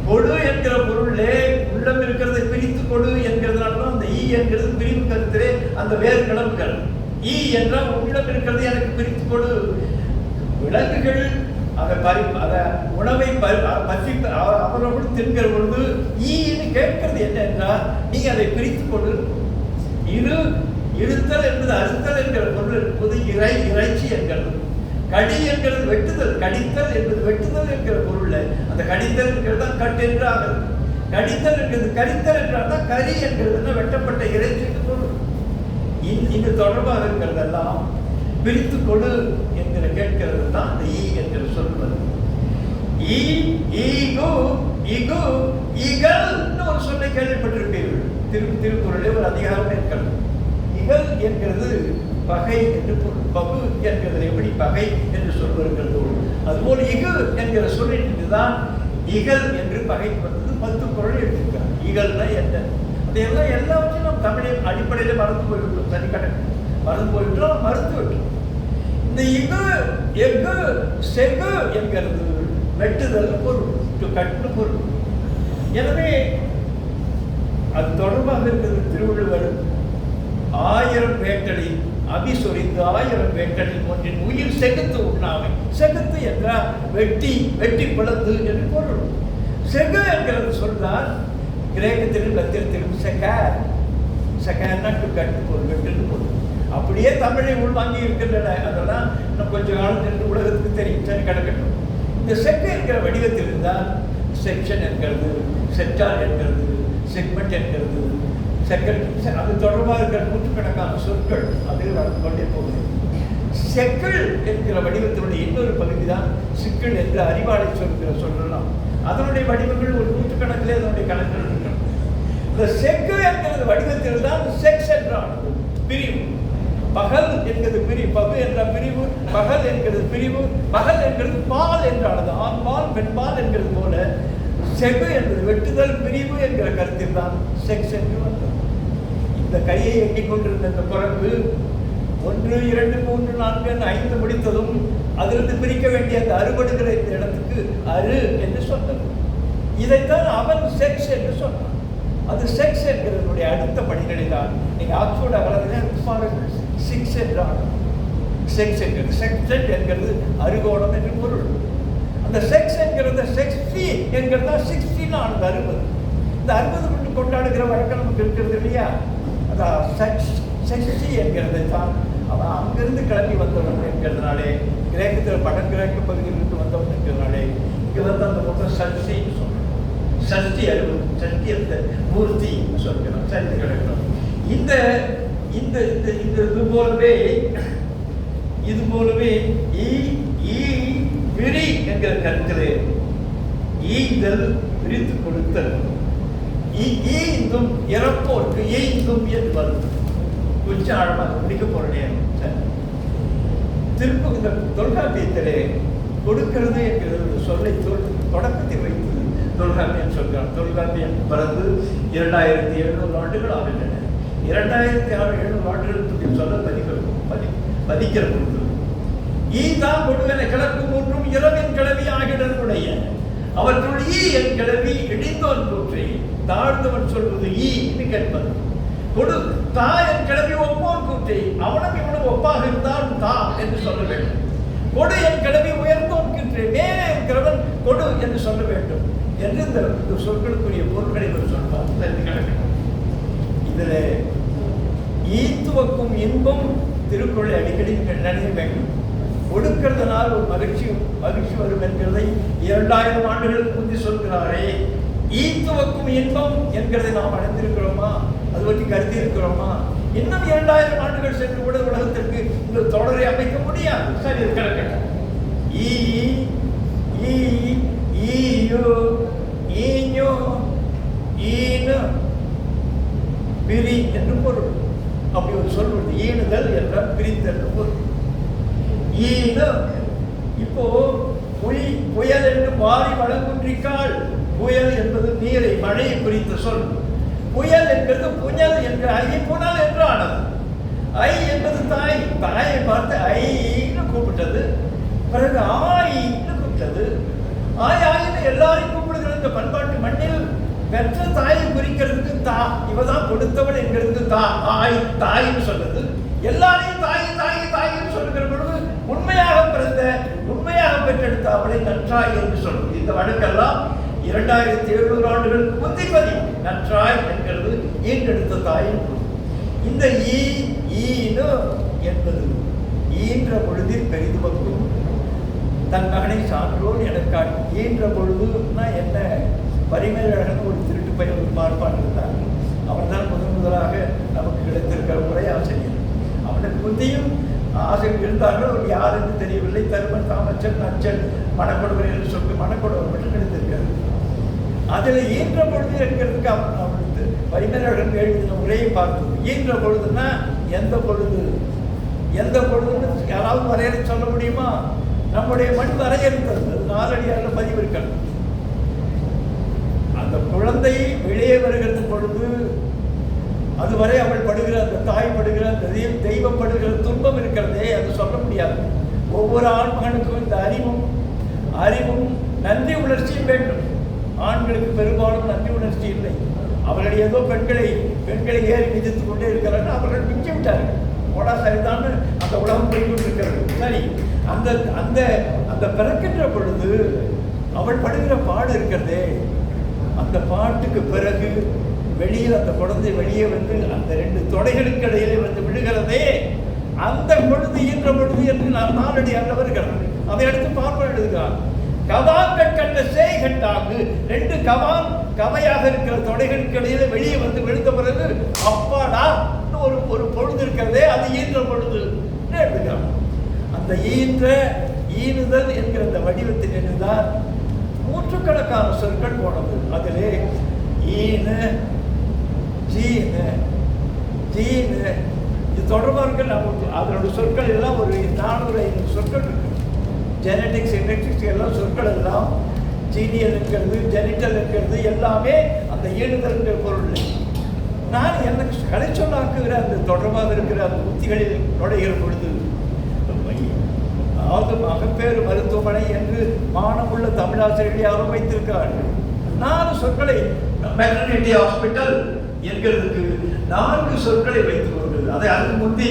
Speaker 1: கொடு என்கிற பொருளே உள்ளம் இருக்கிறதை பிரித்து கொடு என்கிறதுனால அந்த என்கிறது பிரிவு கருத்திலே அந்த வேறு கிளம்புகள். என்றால் உள்ளம் இருக்கிறது எனக்கு பிரித்து கொடு. விலங்குகள் அதை உணவை பற்றி அவரோடு தின்கிற பொழுது கேட்கிறது என்ன என்றால் நீ அதை பிரித்து கொடு. இழுத்தல் என்பது அறுத்தல் என்கிற பொருள் என்பது இறைச்சி என்கிறது. கடி என்கிறது வெட்டுதல், கடித்தல் என்பது வெட்டுதல் என்கிற பொருள். அந்த கடித்தல் என்கிறது தான் கட்டு என்று ஆகுது. கடித்தல் என்கிறது கரித்தல் என்றால் தான் கறி என்கிறது வெட்டப்பட்ட இறைச்சிக்கு பொருள். இந்த தொடர்பாக இருக்கிறதெல்லாம் பிரித்து கொடு என்கிற கேட்கிறது தான் அந்த என்கிற சொல்வது. ஒரு சொல்லை கேள்விப்பட்டிருப்பீர்கள். திருக்குறளே ஒரு அதிகாரம் இருக்கிறது. இகல் என்கிறது பகை என்று பொருள். பகு என்கிறது எப்படி பகை என்று சொல்வதற்கிறதோ அதுபோல் இகு என்கிற சொல்லிட்டுதான் இகல் என்று பகைக்கு வந்தது. 10 குறள் எடுத்திருக்கிறார். இகல்னா என்ன? அதையெல்லாம் எல்லாவற்றையும் நாம் தமிழின் அடிப்படையில் மறந்து போய்விட்டோம். சரி, கணக்கு மறந்து போய்விட்டோம், மறுத்து விட்டோம். இந்த எஃகு செகு என்கிறது வெட்டுதல் பொருள், கட்டு பொருள். எனவே அது தொடர்பாக இருக்கிறது. திருவள்ளுவர் 1000 வேட்டலில் அபிசொரிந்து 1000 வேட்டலில் ஒன்றின் உயிர் செகுத்து உண்ணாமை. செகுத்து என்றால் வெட்டி பிளந்து என்று பொருள். செகு என்கிறது சொல்றால் கிரேக்கத்திலும் லத்தீனத்திலும் செகர்னா கட்டு பொருள், வெட்டு பொருள். அப்படியே தமிழை உள்வாங்கி இருக்கின்றன. அதெல்லாம் இன்னும் கொஞ்ச காலத்திற்கு உலகத்துக்கு தெரியும். சரி, கிடக்கட்டும். இந்த செக்கு என்கிற வடிவத்தில் இருந்தால் செக்ஷன் என்கிறது, செக்டார் என்கிறது, செக்மெண்ட் என்கிறது, அது தொடர்பாக இருக்கிற நூற்றுக்கணக்கான சொற்கள் அதில் வளர்ந்து கொண்டே போகுது. செக்கிள் என்கிற வடிவத்தினுடைய இன்னொரு பகுதி தான் சிக்கிள் என்று அறிவாளை சொல்கிற சொல்லலாம். அதனுடைய வடிவங்கள் ஒரு நூற்றுக்கணக்கிலே அதனுடைய கணக்குகள் இருக்கிறது. இந்த செக்கு என்கிறது வடிவத்தில் தான் செக்ஸ் என்றானது பிரிவு. பகல் என்கிறது பிரிவு, பகு என்ற பிரிவு, பகல் என்கிறது பிரிவு, பகல் என்கிறது பால் என்றானது, ஆண் பால் பெண் பால் என்கிறது போல செகு என்பது வெட்டுதல் பிரிவு என்கிற கருத்தில் தான் செக்ஸ் என்று வந்தது. இந்த கையை எண்ணிக்கொண்டிருந்த இந்த குரங்கு 1 2 3 4 5 முடித்ததும் அதிலிருந்து பிரிக்க வேண்டிய அந்த அறுபடுகிற இந்த இடத்துக்கு அரு என்று சொன்னது. இதைத்தான் அவன் செக்ஸ் என்று சொன்னான். அது செக்ஸ் என்கிறதுடைய அடுத்த படிநிலை தான். நீங்க ஆக்ஸ்போர்ட் அகலத்தில் 6 என்றால் செக்ஸ் என்கிறது, செக்ஸெட் என்கிறது அறுகோணம் என்று பொருள். அந்த செக்ஸ் என்கிறது செக்ஸ்டி என்கிறதா 16 ஆனது 60. இந்த 60 கொண்டு கொண்டாடுகிற வழக்கம் நமக்கு இருக்கிறது இல்லையா? அதான் செக்ஸ்டி என்கிறதை தான் அவன் அங்கிருந்து கிளம்பி வந்தவன் என்கிறதுனாலே, கிரேக்கத்தில் கிரேக்க பகுதியிலிருந்து வந்தவன் என்கிறதுனாலே இங்கே வந்து அந்த மொத்தம் சஷ்டின்னு சொல்றோம். சஷ்டி 60, சஷ்டி அந்த மூர்த்தி சொல்கிறோம், சஷ்டி கிடக்கிறோம். இந்த இந்த இந்த இது போலவே விரி என்கிற கருத்திலே ஈதல் பிரித்து கொடுத்தல், ஈந்தும் இறப்போருக்கு ஈந்தும் என்று வரும். கொஞ்சம் ஆழமாக முடிக்க போறேன். திரும்ப இந்த தொல்காப்பியத்திலே கொடுக்கிறது என்கிறது சொல்லை தொடக்கத்தில் வைத்தது தொல்காப்பியம் சொல்கிறார். தொல்காப்பியம் பிறந்து 2700 ஆண்டுகள் ஆகின்றன. 2700 ஆண்டுகளுக்கு சொல்ல பதிக்கிற பொழுது ஈதான் கொடுவன கிழக்கு மூன்றும் இரவின் கிளவி ஆகிடனுடைய அவற்றுள் ஈ என் கிளவி இடிந்தோன் கூற்றை தாழ்ந்தவன் சொல்வது ஈ என்று கேட்பது. கொடு தா என் கிளவி ஒப்போன் கூற்றை அவனும் இவனும் ஒப்பாக இருந்தால் தா என்று சொல்ல வேண்டும். கொடு என் கிளவி உயர்ந்தோன் கூற்றை மேலே இருக்கிறவன் கொடு என்று சொல்ல வேண்டும் என்று இந்த சொற்களுக்குரிய பொருட்களை இவர் சொல்வார். இதுல ஈத்துவக்கும் இன்பம் திருக்குறளை அடிக்கடி நினைய வேண்டும். கொடுக்கிறதுனால் ஒரு மகிழ்ச்சி வரும் என்கிறதை 2000 ஆண்டுகளுக்கு முந்தி சொல்கிறாரே. ஈத்துவக்கும் இன்பம் என்கிறதை நாம் அடைந்திருக்கிறோமா? அது பற்றி கருதி இருக்கிறோமா? இன்னும் 2000 ஆண்டுகள் சென்று கூட உலகத்திற்கு இந்த தொடரை அமைக்க முடியாது. சரி, கிடக்கட்டும். பிரி என்று பொருள். அப்படி ஒரு சொல்வது ஈணுதல் என்ற பிரித்தல் பொருள். இப்போ புயல் என்று மாறி வளங்குன்றிக்கால், புயல் என்பது நீரை மழையை குறித்த சொல். புயல் என்பது புயல் என்று புனல் என்று ஆனது. ஐ என்பது தாய், தாயை பார்த்து ஐன்னு கூப்பிட்டது. பிறகு ஆயின்னு கூப்பிட்டது. ஆயின்னு எல்லாரையும் கூப்பிடுகிற இந்த பண்பாட்டு மண்ணில் பெற்ற தாயை குறிக்கிறதுக்கு தா, இவதான் கொடுத்தவள் என்கிறது தா, ஆய் தாயின்னு சொல்றது. எல்லாரையும் தாய் தாய் தாயின்னு சொல்லுகிற பொழுது உண்மையாக பிறந்த உண்மையாக பெற்றெடுத்த அவளை நன்றாய் என்று சொல்றது. இந்த வழக்கெல்லாம் 2700 ஆண்டுகளுக்கு முந்திப்பதி நன்றாய் என்கிறது ஈன்றெடுத்த தாயின். இந்த ஈனு என்பது ஈன்ற பொழுதில் பெரிதுவக்கும் தன் மகனை சான்றோன் எனக்காள். ஈன்ற பொழுதுனா என்ன? பரிமேலழகன் ஒரு திருட்டு பையன் ஒரு பார்ப்பான் இருந்தார். அவன் தான் முதலாக நமக்கு கிடைத்திருக்கிற உரையாசிரியர். அவனுக்கு முந்தையும் ஆசிரியர் இருந்தார்கள், அவர் யார் என்று தெரியவில்லை. தருமன், தாமச்சன், நச்சன், மணக்கொடுவர் என்று சொல்லிட்டு மணக்கொடுவர் மட்டும் கிடைத்திருக்கிறது. அதில் ஈன்ற பொழுது என்கிறதுக்கு அவனுக்கு பரிமேலழகன் எழுதின உரையை பார்த்தது. ஈன்ற பொழுதுன்னா எந்த பொழுது, எந்த பொழுதுன்னு யாராவது வரையறை சொல்ல முடியுமா? நம்முடைய மண் வரையறுக்கிறது 4 அடியாரில் பதிவு இருக்கிறது. அந்த குழந்தை வெளியே வருகிற பொழுது அதுவரை அவள் படுகிற அந்த தாய் படுகிற அந்த தெய்வம் படுகிற துன்பம் இருக்கிறதே, அது சொல்ல முடியாது. ஒவ்வொரு ஆண்மகனுக்கும் இந்த அறிவும் நன்றி உணர்ச்சியும் வேண்டும். ஆண்களுக்கு பெரும்பாலும் நன்றி உணர்ச்சி இல்லை. அவர்கள் ஏதோ பெண்களை ஏறி மிதித்துக் கொண்டே இருக்கிறார்கள். அவர்கள் மிஞ்சி விட்டார்கள். போடா சரிதான் அந்த உலகம் போய்கொண்டிருக்கிறது. சரி, அந்த அந்த அந்த பிறக்கின்ற பொழுது அவள் படுகிற பாடு இருக்கிறதே, அந்த பாட்டுக்கு பிறகு வெளியில் அந்த குழந்தை வெளியே வந்து அந்த 2 தொடைகளுக்கு இடையிலே வந்து விழுகிறதே, அந்த பொழுது ஈன்ற பொழுது என்று 4 அடியாரில் வருகிறது. அதை எடுத்து பார்ப்போம் எழுதுகிறார். கவாங்கள் கண்ட சேய் கட்டாங்கு 2 கவையாக இருக்கிற தொடைகளுக்கு இடையில வெளியே வந்து விழுந்த பிறகு அப்பாடா ஒரு பொழுது இருக்கிறதே, அது ஈன்ற பொழுது எழுதுகிறார். அந்த ஈனுதல் என்கிற அந்த வடிவத்தில் என்னதான் நூற்றுக்கணக்கான சொற்கள் போனது. அதிலே ஈனு, ஜீனு, ஜீனு,
Speaker 2: இது தொடர்பாக இருக்க நம்ம அதனுடைய சொற்கள் எல்லாம் ஒரு 400-500 சொற்கள் இருக்கு. ஜெனட்டிக்ஸ் இண்டெக்டிக்ஸ் எல்லாம் சொற்கள் எல்லாம் ஜீனியல் இருக்கிறது, ஜெனிட்டல் இருக்கிறது, எல்லாமே அந்த ஈடுதல்ங்கிற பொருள். நான் எனக்கு கலைச்சொல்லாக்குகிற அந்த தொடர்பாக இருக்கிற அந்த உத்திகளில் நுழைகிற பொழுது அதாவது மகப்பேறு மருத்துவமனை என்று மானமுள்ள தமிழாசிரியர்கள் யாரும் வைத்திருக்கிறார்கள். 4 சொற்களை
Speaker 1: மெட்டர்னிட்டி ஹாஸ்பிட்டல் என்கிறதுக்கு 4 சொற்களை வைத்துக் கொண்டது. அதை அதுக்கு முந்தி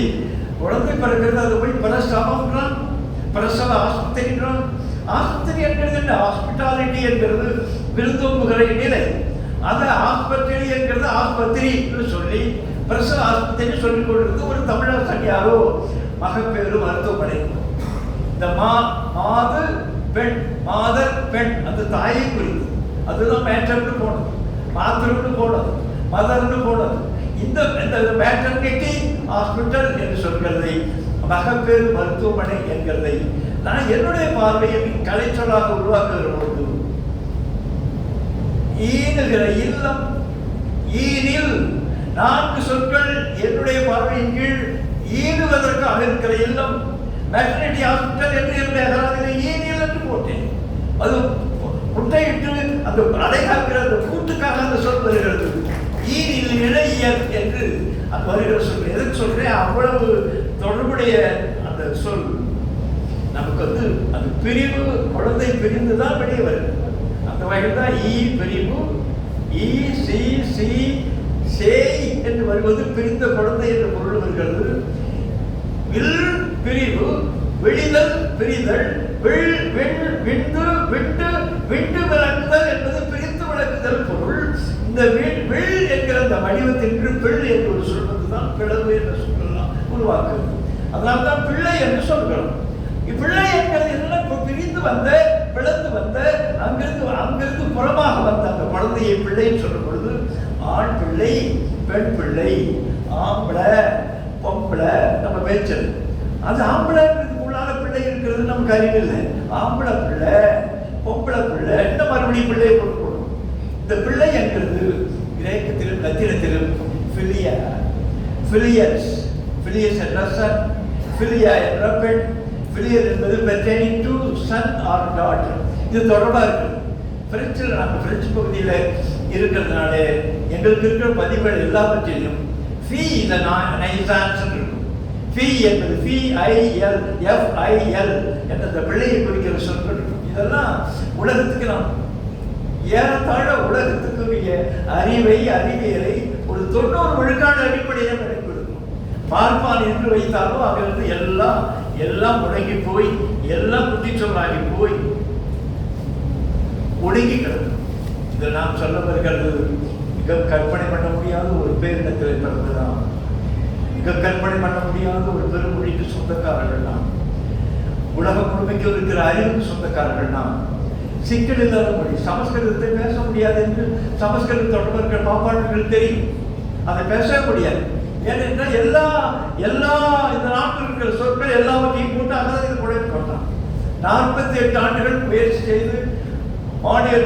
Speaker 1: குழந்தை பிறக்கிறது, அது போய் பிரசவம்ன்றான், பிரசவ ஆஸ்பத்திரின்றான். ஆஸ்பத்திரி என்கிறது என்ன? ஹாஸ்பிட்டாலிட்டி என்கிறது விருந்தோம்புகிற நிலை. அதை ஆஸ்பத்திரி என்கிறது ஆஸ்பத்திரி என்று சொல்லி பிரசவ ஆஸ்பத்திரி சொல்லிக் கொண்டிருக்கு ஒரு தமிழர் யாரோ. மகப்பேறு மருத்துவமனை, இந்த மாது பெண், மாதர் பெண், அந்த தாயை குறித்து. அதுதான் மேட்டர்னு போனது, மாத்திரம்னு போனது, மதர்னு போனது. இந்த மேட்டர்னிட்டி ஹாஸ்பிட்டல் என்று சொல்கிறதை, மகப்பேறு மருத்துவமனை என்கிறதை நான் என்னுடைய பார்வையை கலைச்சொல்லாக உருவாக்குகிற பொழுது ஈனுகிற இல்லம், ஈனில் 4 சொற்கள் என்னுடைய பார்வையின் கீழ் ஈடுவதற்காக இருக்கிற இல்லம் மெட்டர்னிட்டி ஹாஸ்பிட்டல் என்று என்னுடைய அகராதியிலே ஈனில் என்று போட்டேன். அது முட்டையிட்டு அந்த அடைகாக்கிற அந்த கூட்டுக்காக அந்த சொல் வருகிறது. ஈனில் இழையல் என்று அது வருகிற சொல். எதுக்கு சொல்றேன்? அவ்வளவு தொடர்புடைய அந்த சொல் நமக்கு வந்து அது பிரிவு, குழந்தை பிரிந்துதான் வெளியே வருது. அந்த வகையில் தான் ஈ பிரிவு, ஈ சி சி சேய் என்று வருவது பிரிந்த குழந்தை என்ற பொருள் வருகிறது. வில் பிரிவு, வெளிதல் பிரிதல், விண்டு விண்டு விண்டு விளக்குதல் என்பது பிரித்து விளக்குதல் பொருள். இந்த வில் என்கிற அந்த வடிவத்திற்கு பிள் என்று ஒரு சொல்வது தான் பிளவு என்ற சொல்லலாம் உருவாக்குது. அதனால தான் பிள்ளை என்று சொல்கிறோம். பிள்ளை என்கிறது எல்லாம் பிரிந்து வந்த, பிளந்து வந்த, அங்கிருந்து புறமாக வந்த அந்த குழந்தையை பிள்ளைன்னு சொல்லும் பொழுது ஆண் பிள்ளை, பெண் பிள்ளை, ஆம்பளை பொம்பளை நம்ம பேச்சது. அது ஆம்பளைங்கிறதுக்கு உள்ளான பிள்ளை இருக்கிறது நமக்கு அறிவில்லை. ஆம்பளை பிள்ளை, பொம்பளை பிள்ளை, இந்த மறுபடியும் பிள்ளையை கொடுக்கணும். இந்த பிள்ளை என்கிறது கிரேக்கத்திலும் லத்தீனத்திலும் பிலியா, பிலியஸ், பிலியஸ் என்ற சன், பிலியா என்ற பெண், பிலியர் என்பது pertaining to son or daughter. இது தொடர்பாக இருக்குது. பிரெஞ்சில் நாங்கள் பிரெஞ்சு பகுதியில் இருக்கிறதுனால எங்களுக்கு இருக்கிற பதிவுகள் எல்லாவற்றிலும் ஃபி இந்த நைசான்ஸ் இருக்கும். ஃபி என்பது FIL என்ற இந்த பிள்ளையை குறிக்கிற சொற்கள் இருக்கும். இதெல்லாம் உலகத்துக்கு நாம் ஏறத்தாழ உலகத்துக்குரிய அறிவியலை ஒரு 90 விழுக்காடு அடிப்படையில் கிடைப்பிருக்கும். பார்ப்பான் என்று வைத்தாலும் அங்கிருந்து எல்லாம் முடங்கி போய், எல்லாம் குட்டிச்சொல்லாகி போய் ஒடுங்கி கிடக்கும். இதில் நாம் சொல்ல வருகிறது மிக கற்பனை பண்ண முடியாத ஒரு பேரிடத்தில் பிறந்ததான், மிக கற்பனை பண்ண முடியாத ஒரு பெருமொழிக்கு சொந்தக்காரர்கள் நாம், உலகம் முழுமைக்கு இருக்கிற அறிவுக்கு சொந்தக்காரர்கள் நாம். சிக்கல் இல்லாத மொழி, சமஸ்கிருதத்தை பேச முடியாது என்று சமஸ்கிருத தொடர்பர்கள் பாப்பாளர்கள் தெரியும். அதை பேச முடியாது. ஏனென்றால் எல்லா இந்த நாட்டில் இருக்கிற சொற்கள் எல்லாவற்றையும் கூட்டாக இதில் குழைப்பு கொண்டான். 48 ஆண்டுகள் முயற்சி செய்து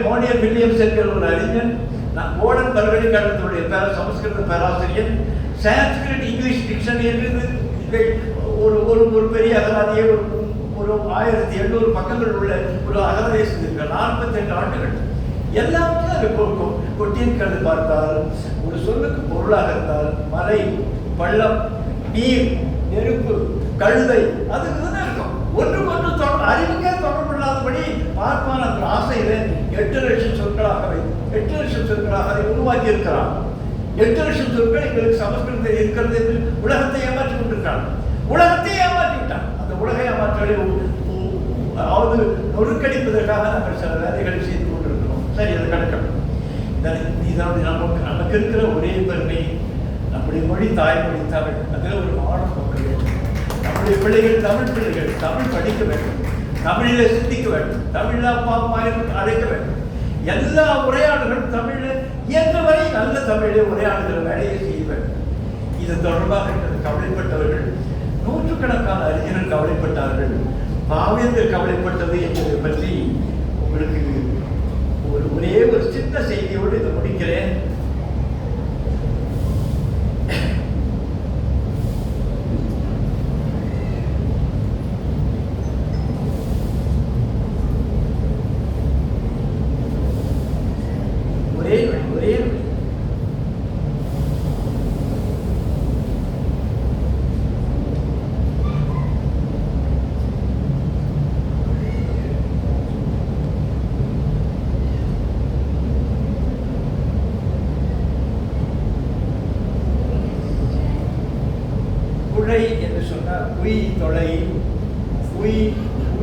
Speaker 1: மோனியர் வில்லியம்ஸ் என்கிற ஒரு அறிஞர், கோடன் பல்கலைக்கழகத்துடைய சமஸ்கிருத பேராசிரியர், சான்ஸ்கிரிட் இங்கிலீஷ் டிக்ஷனரி என்று ஒரு பெரிய அகராதியை ஒரு 1800 பக்கங்கள் உள்ள ஒரு அகராதியை செய்திருக்கிறார். 48 ஆண்டுகள் எல்லாத்தையும் அதை கொடுக்கும். கொட்டியிருக்கிறது பார்த்தால் ஒரு சொல்லுக்கு பொருளாக இருந்தால் மலை, பள்ளம், நீர், நெருப்பு, கழுதை, அதுக்கு தானே இருக்கும். ஒன்றுக்கொன்று அறிவுக்கே தொடர்பில்லாதபடி பார்ப்பான் அந்த ஆசையில 8 லட்சம் சொற்களாக 8 லட்சம் சொற்களாக அதை உருவாக்கி இருக்கிறான். 8 லட்சம் சொற்கள் எங்களுக்கு சமஸ்கிருதத்தில் இருக்கிறது என்று உலகத்தை ஏமாற்றி கொண்டிருக்கான். உலகத்தை ஏமாற்றி விட்டான். அந்த உலக ஏமாற்றலை அதாவது நொறுக்கடிப்பதற்காக நாங்கள் சில வேலைகளை செய்து கொண்டிருக்கிறோம். சரி, அதை கடக்கணும். இதனுடைய நமக்கு இருக்கிற ஒரே பெருமை நம்முடைய மொழி தாய்மொழி தமிழ். அதில் ஒரு மாணவ மக்கள் வேண்டும். நம்முடைய பிள்ளைகள் தமிழ் பிள்ளைகள், தமிழ் படிக்க வேண்டும், தமிழில் சிந்திக்க வேண்டும், தமிழில் அப்பா அம்மா அழைக்க வேண்டும். எல்லா உரையாடுகளும் தமிழில் இயன்றவரை நல்ல தமிழில் உரையாடுகிற வேலையை செய்ய வேண்டும். இது தொடர்பாக கவலைப்பட்டவர்கள் நூற்றுக்கணக்கான அறிஞர்கள் கவலைப்பட்டார்கள். பாவேந்தர் கவலைப்பட்டது என்பதை பற்றி உங்களுக்கு ஒரே ஒரு சின்ன செய்தியோடு இதை முடிக்கிறேன்.
Speaker 2: உய் தொலை, உய்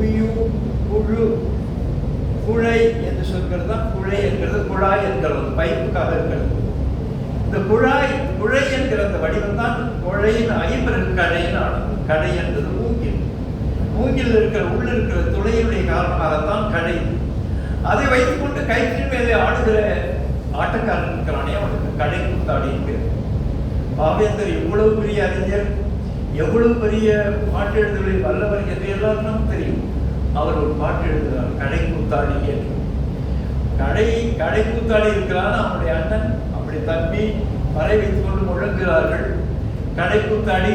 Speaker 2: உயு குழு குழை என்று சொல்கிறது தான். குழை என்கிறது குழாய் என்கிறது, பைப்புக்காக இருக்கிறது. இந்த குழை என்கிற அந்த வடிவம் தான் குழையின் ஐம்பெரும் கடையின் ஆனது. கடை என்பது மூங்கில். மூங்கில் இருக்கிற உள்ள இருக்கிற துளையுடைய காரணமாகத்தான் கடை. அதை வைத்துக் கொண்டு கயிற்றின் மேலே ஆடுகிற ஆட்டக்காரன் இருக்கிறானே, அவனுக்கு கடை கூத்தாடி இருக்கிறது. பாவேந்தர் எவ்வளவு பெரிய அறிஞர், எவ்வளவு பெரிய பாட்டு எழுதுவதில் வல்லவர் என்று எல்லாருக்கும் தெரியும். அவர் ஒரு பாட்டு எழுதுகிறார், கடை கூத்தாடி என்று. கடை கூத்தாடி இருக்கிறான் அவனுடைய அண்ணன், அப்படி தம்பி பறை வைத்துக் கொண்டு முழங்குகிறார்கள். கடை கூத்தாடி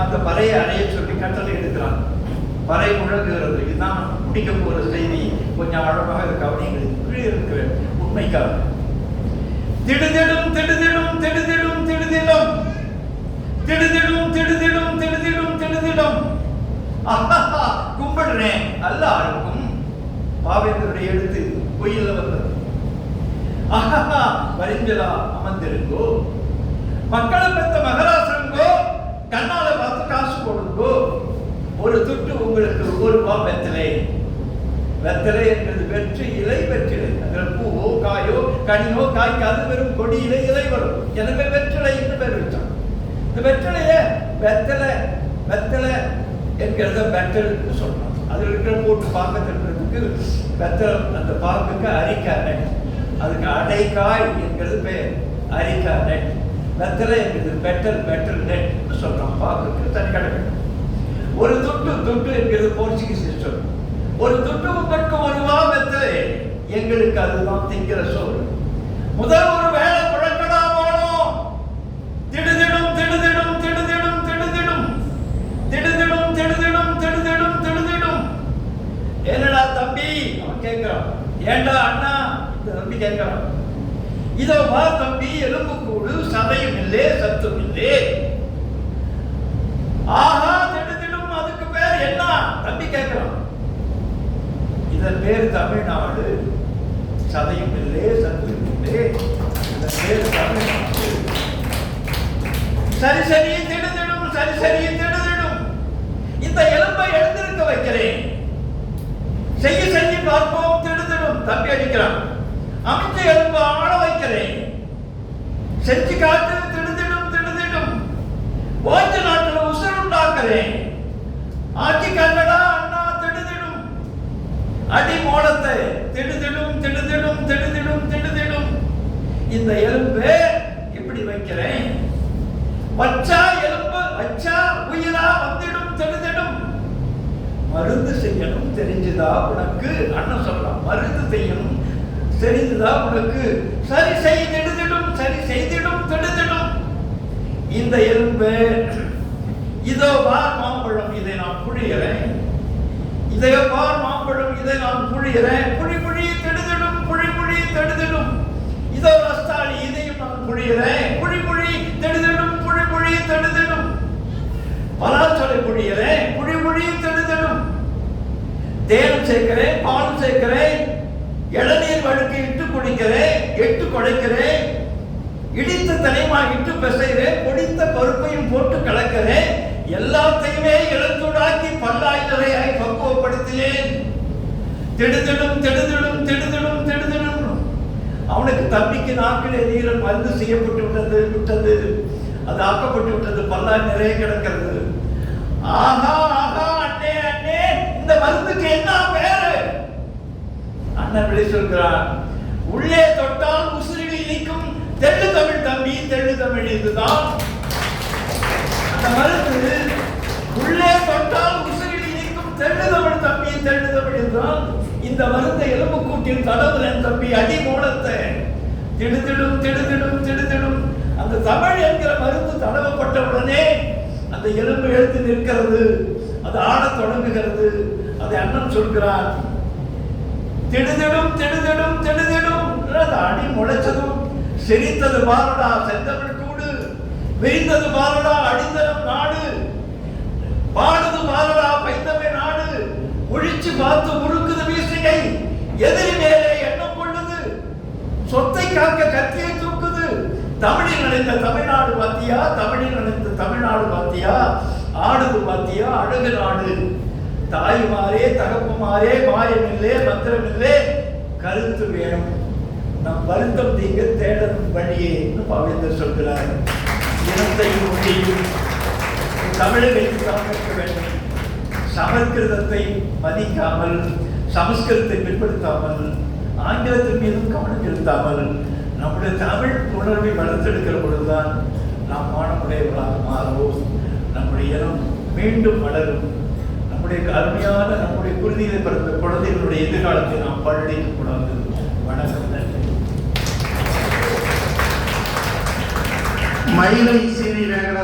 Speaker 2: அந்த பறையை அணைய சொல்லி கட்டளை எடுக்கிறான். பறை முழங்குகிறது. இதுதான் முடிக்க போகிற செய்தி. கொஞ்சம் ஆழமாக கவனிங்கள். கீழே இருக்கிற உண்மைக்காக திடுதிடும் திடுதிடும் திடுதிடும் திடுதிடும் திடுதிடும் திடுதிடும் திடுதிடும் திடுதிடும் கும்பிடுறேன் எல்லாருக்கும். பாவேந்தருடைய எழுத்து பொய்யில் வந்தது. வரிஞ்சலா அமர்ந்திருங்கோ, மக்களை பெற்ற மகராசங்கோ, கண்ணால பார்த்து காசு போடுங்கோ, ஒரு துட்டு உங்களுக்கு ஒரு ரூபா வெத்தலை. வெத்தலை என்பது வெற்று இலை, வெற்றிலை. அதில் பூவோ காயோ கனியோ காய்க்காது, வெறும் கொடி இலை, இலை வரும். எனவே வெற்றிலை என்று பேர் வச்சான். இந்த வெற்றிலைய வெத்தலை என்கிறத வெட்டல் சொல்றான். அதில் இருக்கிற போட்டு பாக்கத்திற்கு வெத்தலை, அந்த பாக்குக்கு அரிக்காய், அதுக்கு அடைக்காய் என்கிறது பெயர். அரிக்காய் வெத்தலை என்கிறது பெட்டல் நெட் சொல்றான். பாக்குக்கு தனி கடமை. ஒரு துட்டு என்கிறது போர்ச்சுகீஸ் சொல். ஒரு துட்டு உங்களுக்கு ஒரு ரூபா வெத்தலை, எங்களுக்கு அதுதான் திங்கிற சொல். முதல் ஒரு வேலை முழக்கடா போனோம். திடுதிடும் திடுதிடும் திடுதிடும் திடுதிடும் திடுதிடும் திடுதிடும் திடுதிடும் திடுதிடும். என்னடா தம்பி அவன் கேட்கிறான். ஏண்டா அண்ணா இந்த தம்பி கேட்கிறான். இதோ வா தம்பி, எலும்பு கூடு, சதையும் இல்லே சத்தும் இல்லே. ஆஹா திடுதிடும், அதுக்கு பேர் என்ன தம்பி கேட்கிறான். இதன் பேர் தமிழ்நாடு. சதையும் இல்லே சத்தும் இல்லே, இதன் பேர் தமிழ்நாடு. சரி திடுதிடும், சரி திடுதிடும். இந்த எலும்பை எழுந்திருக்க வைக்கிறேன், செய்ய பார்ப்போம். திடுதிடும் தம்பி அடிக்கிறான். அமைச்ச எலும்பு ஆள வைக்கிறேன், செஞ்சு காட்டு. திடுதிடும் ஓய்ச்ச நாட்டில் உசுர் உண்டாக்குறேன். ஆட்சி கண்ணடா அண்ணா. திடுதிடும் அடி மோளத்தை. திடுதிடும். இந்த எலும்பு இப்படி வைக்கிறேன். வச்சா எலும்பு, வச்சா உயிரா வந்துடும். திடுதிடும் மருந்து செய்யணும் தெரிஞ்சுதா உனக்கு? அண்ணன் சொல்றான். மருந்து செய்யணும் தெரிஞ்சுதா உனக்கு? சரி செய்திடும், சரி செய்திடும். திடுதிடும் இந்த எலும்பு. இதோ பார் மாம்பழம், இதை நான் புழிகிறேன். இதோ பார் மாம்பழம், இதை நான் புழிகிறேன். புழி திடுதிடும், புழி திடுதிடும். இதோ ரஸ்தாளி, இதையும் நான் புழிகிறேன். புழி திடுதிடும், புழி திடுதிடும். பலாச்சொலை புழிகிறேன். புழி திடுதிடும். தேனும் சேர்க்கிறேன், பாலும் சேர்க்கிறேன். இளநீர் வழுக்கு இட்டு குடிக்கிறேன், எட்டு குழைக்கிறேன். இடித்த தனிமா இட்டு பிசைகிறேன். பொடித்த பருப்பையும் போட்டு கலக்கிறேன். எல்லாத்தையுமே இளஞ்சூடாக்கி பல்லாய் நிறையாய் பக்குவப்படுத்தினேன். திடுதிடும். அவனுக்கு தம்பிக்கு நாக்கிலே நீரல் மருந்து செய்யப்பட்டு விட்டது. அது ஆக்கப்பட்டு விட்டது. பல்லாய் நிறைய கிடக்கிறது. ஆஹா அண்ணே, இந்த மருந்துக்கு என்ன பேரு? அண்ணன் விளை சொல்கிறான். உள்ளே தொட்டால் உசிரில் இனிக்கும் தெள்ளு தமிழ் தம்பி, தெள்ளு தமிழ். இதுதான் அந்த மருந்து. உள்ளே தொட்டால் உசிரில் இனிக்கும் தெள்ளு தமிழ் தம்பி, தெள்ளு தமிழ். இதுதான் இந்த மருந்தை எலும்பு கூட்டில் தடவுறேன் தம்பி, அடி மூலத்தை. திடுதிடும். அந்த தமிழ் என்கிற மருந்து தடவப்பட்ட உடனே அந்த எலும்பு எழுத்து நிற்கிறது, அது ஆடத் தொடங்குகிறது. அதை அண்ணன் சொல்கிறார். திடுதிடும். அடி முளைச்சதும் செறித்தது பாரடா செந்தமிழ் கூடு, விரிந்தது பாரடா அடித்தனம் நாடு, பாடுது பாரடா பைந்தமை நாடு. ஒழிச்சு பார்த்து முறுக்குது வீசிகை, எதிரி மேலே எண்ணம் கொள்ளுது, சொத்தை காக்க கத்தியை தூக்குது, தமிழில் நினைத்த தமிழ்நாடு பாத்தியா, தமிழில் நினைத்த தமிழ்நாடு பாத்தியா, ஆடுது பாத்தியா அழகு நாடு, தாய்மாரே தகப்புமாரே மாயமில்லே மந்திரமில்லே கருத்து வேணும், நம் வருத்தம் தீங்க தேடணும் வழியே என்று பாவேந்தர் சொல்கிறார். இனத்தையும் மொழியும் தமிழகத்தில் சமர்க்க வேண்டும். சமஸ்கிருதத்தை மதிக்காமல், சமஸ்கிருதத்தை பின்படுத்தாமல், ஆங்கிலத்தின் மீதும் கவனம் செலுத்தாமல் நம்முடைய தமிழ் உணர்வை வளர்த்தெடுக்கிற பொழுதுதான் நாம் மாணவர்களாக மாறுவோம். நம்முடைய இனம் மீண்டும் வளரும். நம்முடைய அருமையான நம்முடைய குருதியில் பிறந்த குழந்தைகளுடைய எதிர்காலத்தை நாம் பழடிக்க கூடாது. வணக்கம், நன்றி.
Speaker 3: மயிலை சீனி வேங்கட